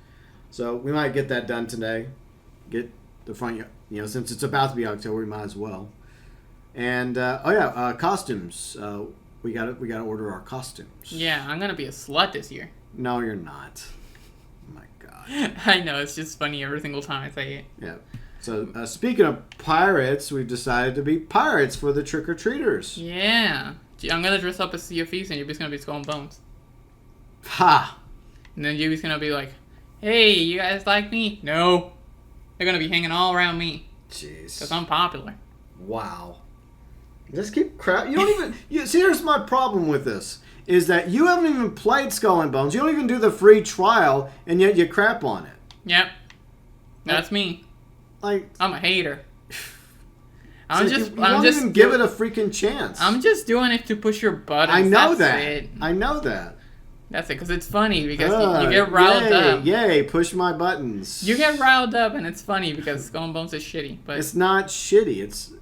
So we might get that done today. Get the front, since it's about to be October, we might as well. And costumes. We gotta order our costumes. Yeah, I'm gonna be a slut this year. No, you're not. Oh my God. I know, it's just funny every single time I say it. Yeah. So, speaking of pirates, we've decided to be pirates for the trick-or-treaters. Yeah. I'm going to dress up as Sea of Thieves and you're just going to be Skull and Bones. Ha! And then Yubi's gonna be like, hey, you guys like me? No. They're gonna be hanging all around me. Jeez. Because I'm popular. Wow. Just keep crap. You don't even... see, here's my problem with this. Is that you haven't even played Skull and Bones. You don't even do the free trial, and yet you crap on it. Yep. That's me. Like... I'm a hater. You won't even give it a freaking chance. I'm just doing it to push your buttons. I know That's that. it. I know that. That's it, because it's funny, because you get riled up. Yay, push my buttons. You get riled up, and it's funny, because Skull and Bones is shitty. But it's not shitty.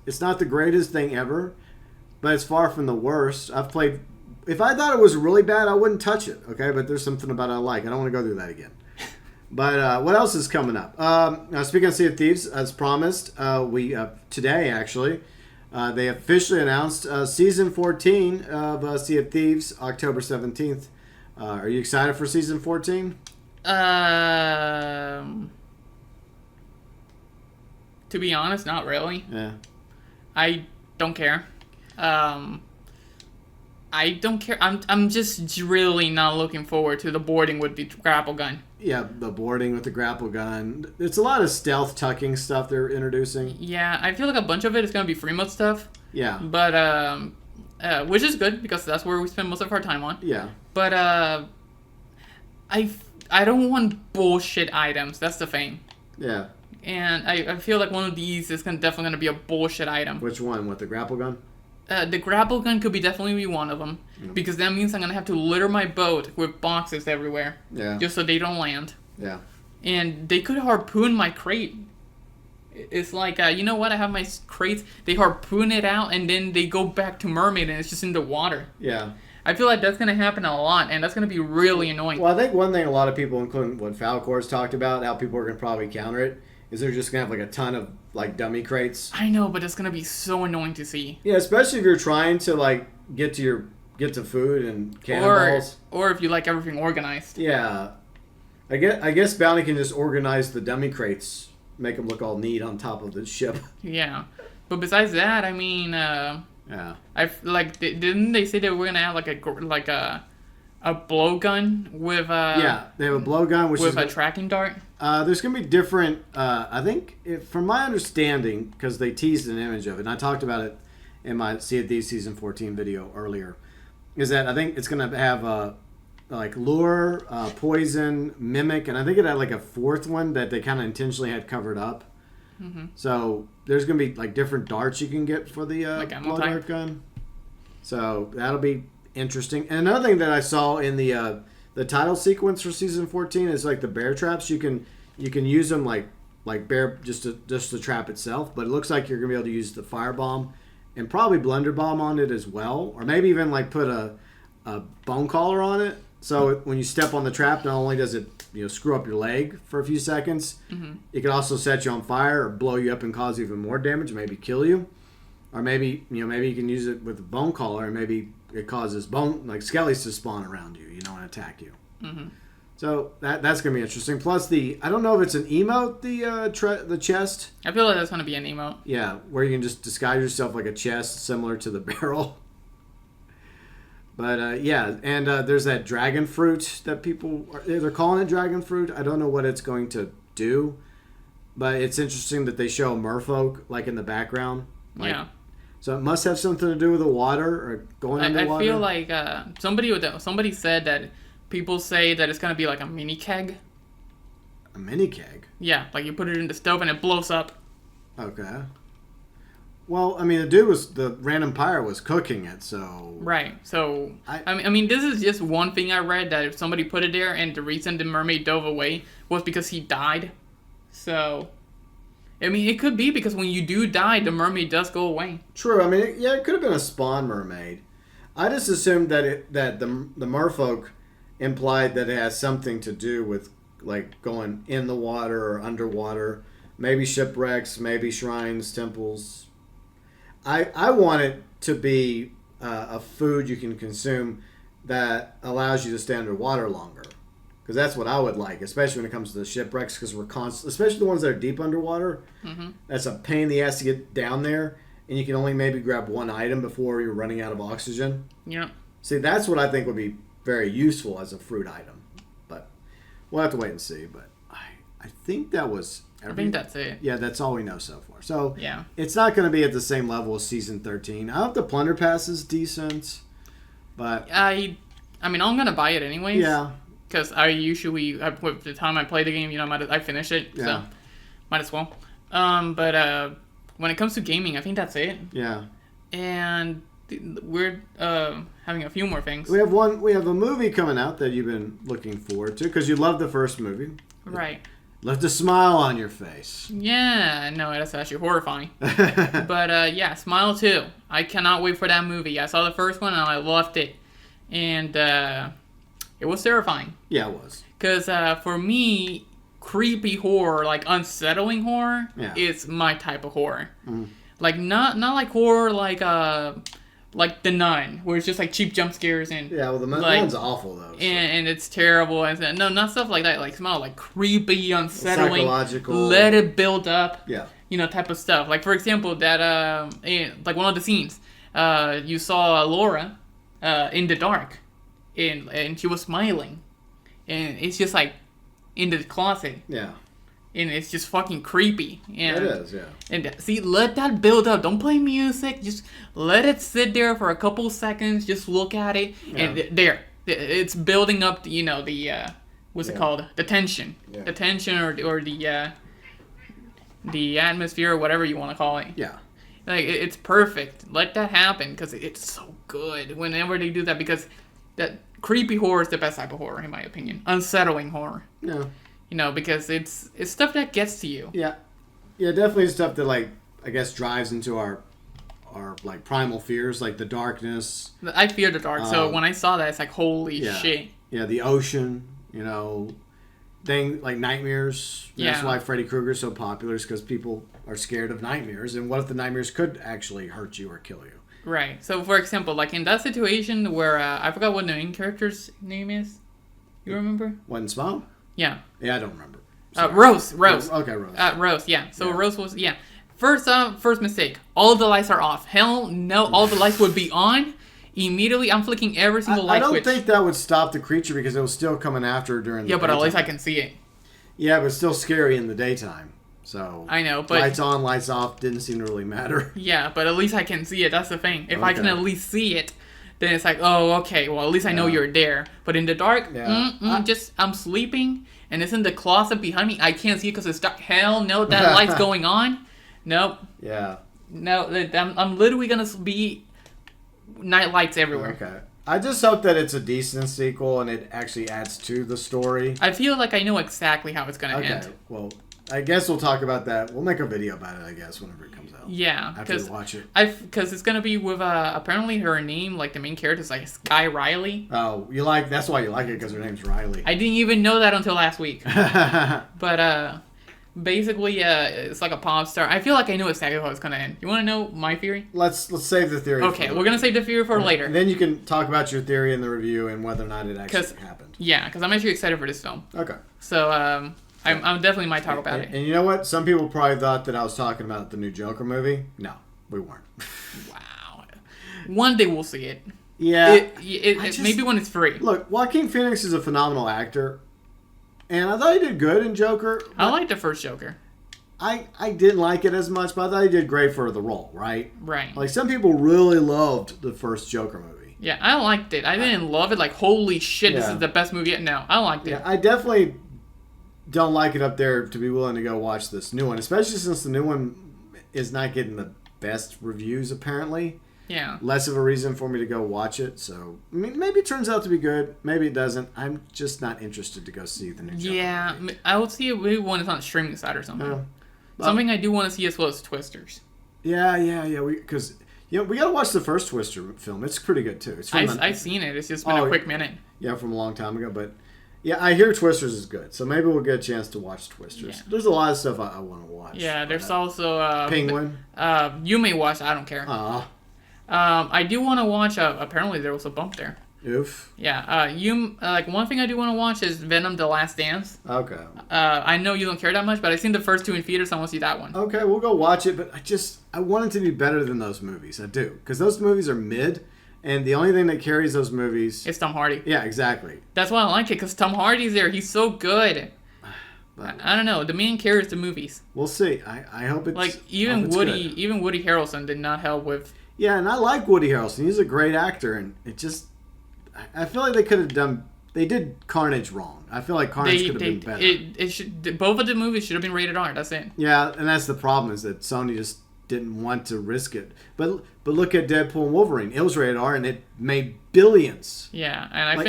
It's not the greatest thing ever, but it's far from the worst. I've played... If I thought it was really bad, I wouldn't touch it, okay? But there's something about it I like. I don't want to go through that again. But what else is coming up? Now, speaking of Sea of Thieves, as promised, today, actually, they officially announced Season 14 of Sea of Thieves, October 17th. Are you excited for Season 14? To be honest, not really. Yeah. I don't care. I don't care. I'm just really not looking forward to the boarding with the grapple gun. Yeah, the boarding with the grapple gun. It's a lot of stealth tucking stuff they're introducing. Yeah, I feel like a bunch of it is going to be free mode stuff. Yeah. But, which is good, because that's where we spend most of our time on. Yeah. But, I don't want bullshit items. That's the thing. Yeah. And I feel like one of these is definitely going to be a bullshit item. Which one? With the grapple gun? The grapple gun could definitely be one of them, because that means I'm going to have to litter my boat with boxes everywhere, just so they don't land. Yeah. And they could harpoon my crate. It's like, you know what, I have my crates, they harpoon it out, and then they go back to mermaid, and it's just in the water. Yeah. I feel like that's going to happen a lot, and that's going to be really annoying. Well, I think one thing a lot of people, including what Falcor's talked about, how people are going to probably counter it, is they're just going to have like a ton of like dummy crates. I know, but it's going to be so annoying to see. Yeah, especially if you're trying to like get to food and cannonballs. Or if you like everything organized. Yeah. I guess Bounty can just organize the dummy crates, make them look all neat on top of the ship. Yeah. But besides that, I mean, yeah. Didn't they say that we're going to have like a blowgun with yeah, they have a blowgun with a tracking dart. There's gonna be different. I think, from my understanding, because they teased an image of it, and I talked about it in my Sea of Thieves Season 14 video earlier, is that I think it's gonna have like lure, poison, mimic, and I think it had like a fourth one that they kind of intentionally had covered up. Mm-hmm. So there's gonna be like different darts you can get for the blow dart gun. So that'll be interesting. And another thing that I saw in the title sequence for Season 14 is like the bear traps. You can use them like bear just the trap itself, but it looks like you're gonna be able to use the firebomb and probably blunderbomb on it as well, or maybe even like put a bone collar on it. So when you step on the trap, not only does it screw up your leg for a few seconds, it can also set you on fire or blow you up and cause even more damage, maybe kill you, or maybe maybe you can use it with a bone collar and maybe it causes skellies to spawn around you, and attack you. Mm-hmm. So that's gonna be interesting. Plus I don't know if it's an emote, the chest. I feel like that's gonna be an emote. Yeah, where you can just disguise yourself like a chest, similar to the barrel. But yeah, and there's that dragon fruit that they're calling it dragon fruit. I don't know what it's going to do, but it's interesting that they show merfolk like in the background. Yeah. So it must have something to do with the water or going underwater. I feel like somebody said that people say that it's going to be like a mini keg. A mini keg? Yeah, like you put it in the stove and it blows up. Okay. Well, I mean, the random pyre was cooking it, so... Right, so... I mean, this is just one thing I read, that if somebody put it there and the reason the mermaid dove away was because he died. So... I mean, it could be because when you do die, the mermaid does go away. True. I mean, it could have been a spawn mermaid. I just assumed that the merfolk implied that it has something to do with like going in the water or underwater, maybe shipwrecks, maybe shrines, temples. I want it to be a food you can consume that allows you to stay underwater longer. Because that's what I would like, especially when it comes to the shipwrecks, because we're especially the ones that are deep underwater. Mm-hmm. That's a pain in the ass to get down there, and you can only maybe grab one item before you're running out of oxygen. Yeah. See, that's what I think would be very useful as a fruit item. But we'll have to wait and see. But I think that was... I think that's it. Yeah, that's all we know so far. So yeah, it's not going to be at the same level as Season 13. I hope the Plunder Pass is decent, but... I mean, I'm going to buy it anyways. Yeah. Because I usually, with the time I play the game, I finish it. Yeah. So might as well. But when it comes to gaming, I think that's it. Yeah. And we're having a few more things. We have a movie coming out that you've been looking forward to because you loved the first movie. Right. Left a smile on your face. Yeah, no, that's actually horrifying. But yeah, Smile 2. I cannot wait for that movie. I saw the first one and I loved it. And it was terrifying. Yeah, it was. Because for me, creepy horror, like unsettling horror, is my type of horror. Mm. Like not like horror like The Nun, where it's just like cheap jump scares and well, the Nun's awful though. So. And it's terrible. And no, not stuff like that. Like Smile, like creepy, unsettling, psychological. Let it build up. Yeah. Type of stuff. Like for example, that like one of the scenes, you saw Laura in the dark, and she was smiling, and it's just like in the closet. Yeah. And it's just fucking creepy. And, it is, yeah. And see, let that build up. Don't play music. Just let it sit there for a couple seconds. Just look at it, and it's building up. The what's it called? The tension. Yeah. The tension, or the atmosphere, or whatever you want to call it. Yeah. Like it's perfect. Let that happen because it's so good whenever they do that. Because that creepy horror is the best type of horror, in my opinion. Unsettling horror. Yeah. Because it's stuff that gets to you. Yeah. Yeah, definitely stuff that, like, I guess drives into our like, primal fears, like the darkness. I fear the dark, so when I saw that, it's like, holy shit. Yeah, the ocean, thing, like nightmares. Yeah. That's why Freddy Krueger's so popular, is because people are scared of nightmares. And what if the nightmares could actually hurt you or kill you? Right. So, for example, like in that situation where, I forgot what the main character's name is. You remember? What, in Smile? Yeah. Yeah, I don't remember. Rose. Okay, Rose. Rose, yeah. So Rose was, First mistake. All the lights are off. Hell no, all the lights would be on. Immediately, I'm flicking every single light switch. I don't think that would stop the creature because it was still coming after her during the daytime. But at least I can see it. Yeah, but it's still scary in the daytime. So I know, but lights on, lights off didn't seem to really matter. Yeah, but at least I can see it. That's the thing. If I can at least see it, then it's like, oh, okay. Well, at least I know you're there. But in the dark, I'm sleeping, and it's in the closet behind me. I can't see it because it's dark. Hell no, that light's going on. Nope. Yeah. No, I'm literally gonna be night lights everywhere. Okay. I just hope that it's a decent sequel and it actually adds to the story. I feel like I know exactly how it's gonna end. Okay. Well, I guess we'll talk about that. We'll make a video about it, I guess, whenever it comes out. Yeah, after we watch it. Because it's gonna be with apparently her name, like the main character is like Sky Riley. Oh, that's why you like it, because her name's Riley. I didn't even know that until last week. But basically, it's like a pop star. I feel like I know exactly how it's gonna end. You want to know my theory? Let's save the theory. Okay, we're gonna save the theory for later. And then you can talk about your theory in the review and whether or not it actually happened. Yeah, because I'm actually excited for this film. Okay. So I'm definitely might talk about it. And you know what? Some people probably thought that I was talking about the new Joker movie. No, we weren't. Wow. One day we'll see it. Yeah. Maybe when it's free. Look, Joaquin Phoenix is a phenomenal actor. And I thought he did good in Joker. I liked the first Joker. I didn't like it as much, but I thought he did great for the role, right? Right. Like, some people really loved the first Joker movie. Yeah, I liked it. I didn't love it. Like, holy shit, this is the best movie yet. No, I liked it. Yeah, I definitely don't like it up there to be willing to go watch this new one, especially since the new one is not getting the best reviews, apparently. Yeah. Less of a reason for me to go watch it. So, I mean, maybe it turns out to be good. Maybe it doesn't. I'm just not interested to go see the new Joker movie. I will see it when it's on the streaming side or something. Something I do want to see as well as Twisters. Yeah. Because we got to watch the first Twister film. It's pretty good, too. I've seen it. It's just been a quick minute. Yeah, from a long time ago. But, yeah, I hear Twisters is good. So maybe we'll get a chance to watch Twisters. Yeah. There's a lot of stuff I want to watch. Yeah, there's also... Penguin. You may watch. I don't care. I do want to watch. Apparently, there was a bump there. Oof. Yeah. One thing I do want to watch is Venom: The Last Dance. Okay. I know you don't care that much, but I've seen the first two in theaters. So I want to see that one. Okay, we'll go watch it. But I want it to be better than those movies. I do, because those movies are mid, And the only thing that carries those movies... It's Tom Hardy. Yeah, exactly. That's why I like it, because Tom Hardy's there. He's so good. But I don't know. The man carries the movies. we'll see. I hope it's... Like, hope even it's Woody good. even Woody Harrelson did not help with... Yeah, and I like Woody Harrelson. He's a great actor, and it just... I feel like they could have done... They did Carnage wrong. I feel like Carnage could have been better. Both of the movies should have been rated R. That's it. Yeah, and that's the problem, is that Sony just didn't want to risk it. But look at Deadpool and Wolverine. It was rated R, and it made billions. Yeah, and I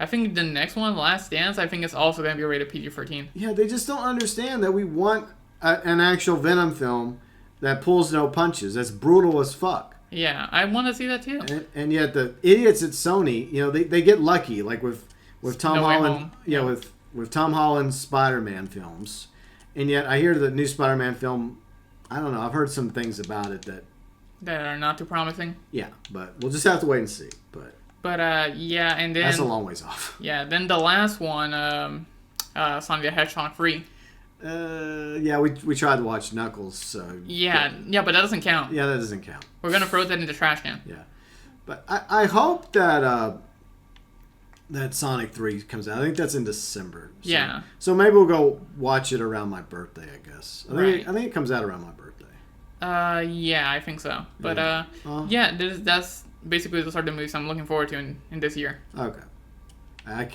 think the next one, Last Dance, I think it's also going to be rated PG-13. Yeah, they just don't understand that we want an actual Venom film that pulls no punches. That's brutal as fuck. Yeah, I want to see that too. And yet the idiots at Sony, they get lucky, like with Tom No Way Holland. Home. Yeah, with Tom Holland's Spider-Man films. And yet I hear the new Spider-Man film, I don't know, I've heard some things about it That are not too promising. yeah, but we'll just have to wait and see. But yeah, and then... that's a long ways off. Yeah, then the last one, Sonic the Hedgehog 3. Yeah, we tried to watch Knuckles, so... Yeah, but that doesn't count. Yeah, that doesn't count. We're going to throw that in the trash can. Yeah. But I hope that that Sonic 3 comes out. I think that's in December. So, Yeah. So maybe we'll go watch it around my birthday, I guess. I think it comes out around my birthday. Yeah, I think so. But, Yeah. that's basically the sort of movies I'm looking forward to in this year. Okay. I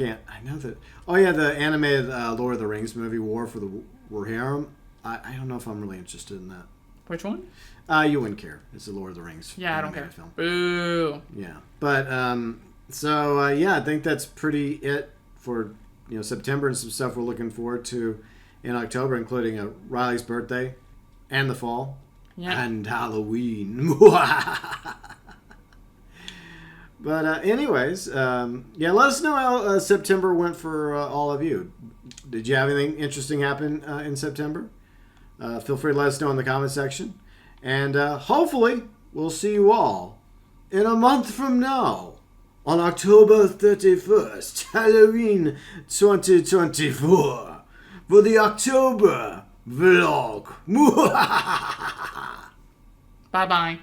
know that... Oh, yeah, the animated Lord of the Rings movie, War for the Rohirrim. I don't know if I'm really interested in that. Which one? You wouldn't care. It's the Lord of the Rings. Yeah, I don't care. Film. Boo. Yeah, but I think that's pretty it for September and some stuff we're looking forward to in October, including Riley's birthday and the fall and Halloween. But anyways, let us know how September went for all of you. Did you have anything interesting happen in September? Feel free to let us know in the comment section. And hopefully we'll see you all in a month from now on October 31st, Halloween 2024, for the October vlog. Bye-bye.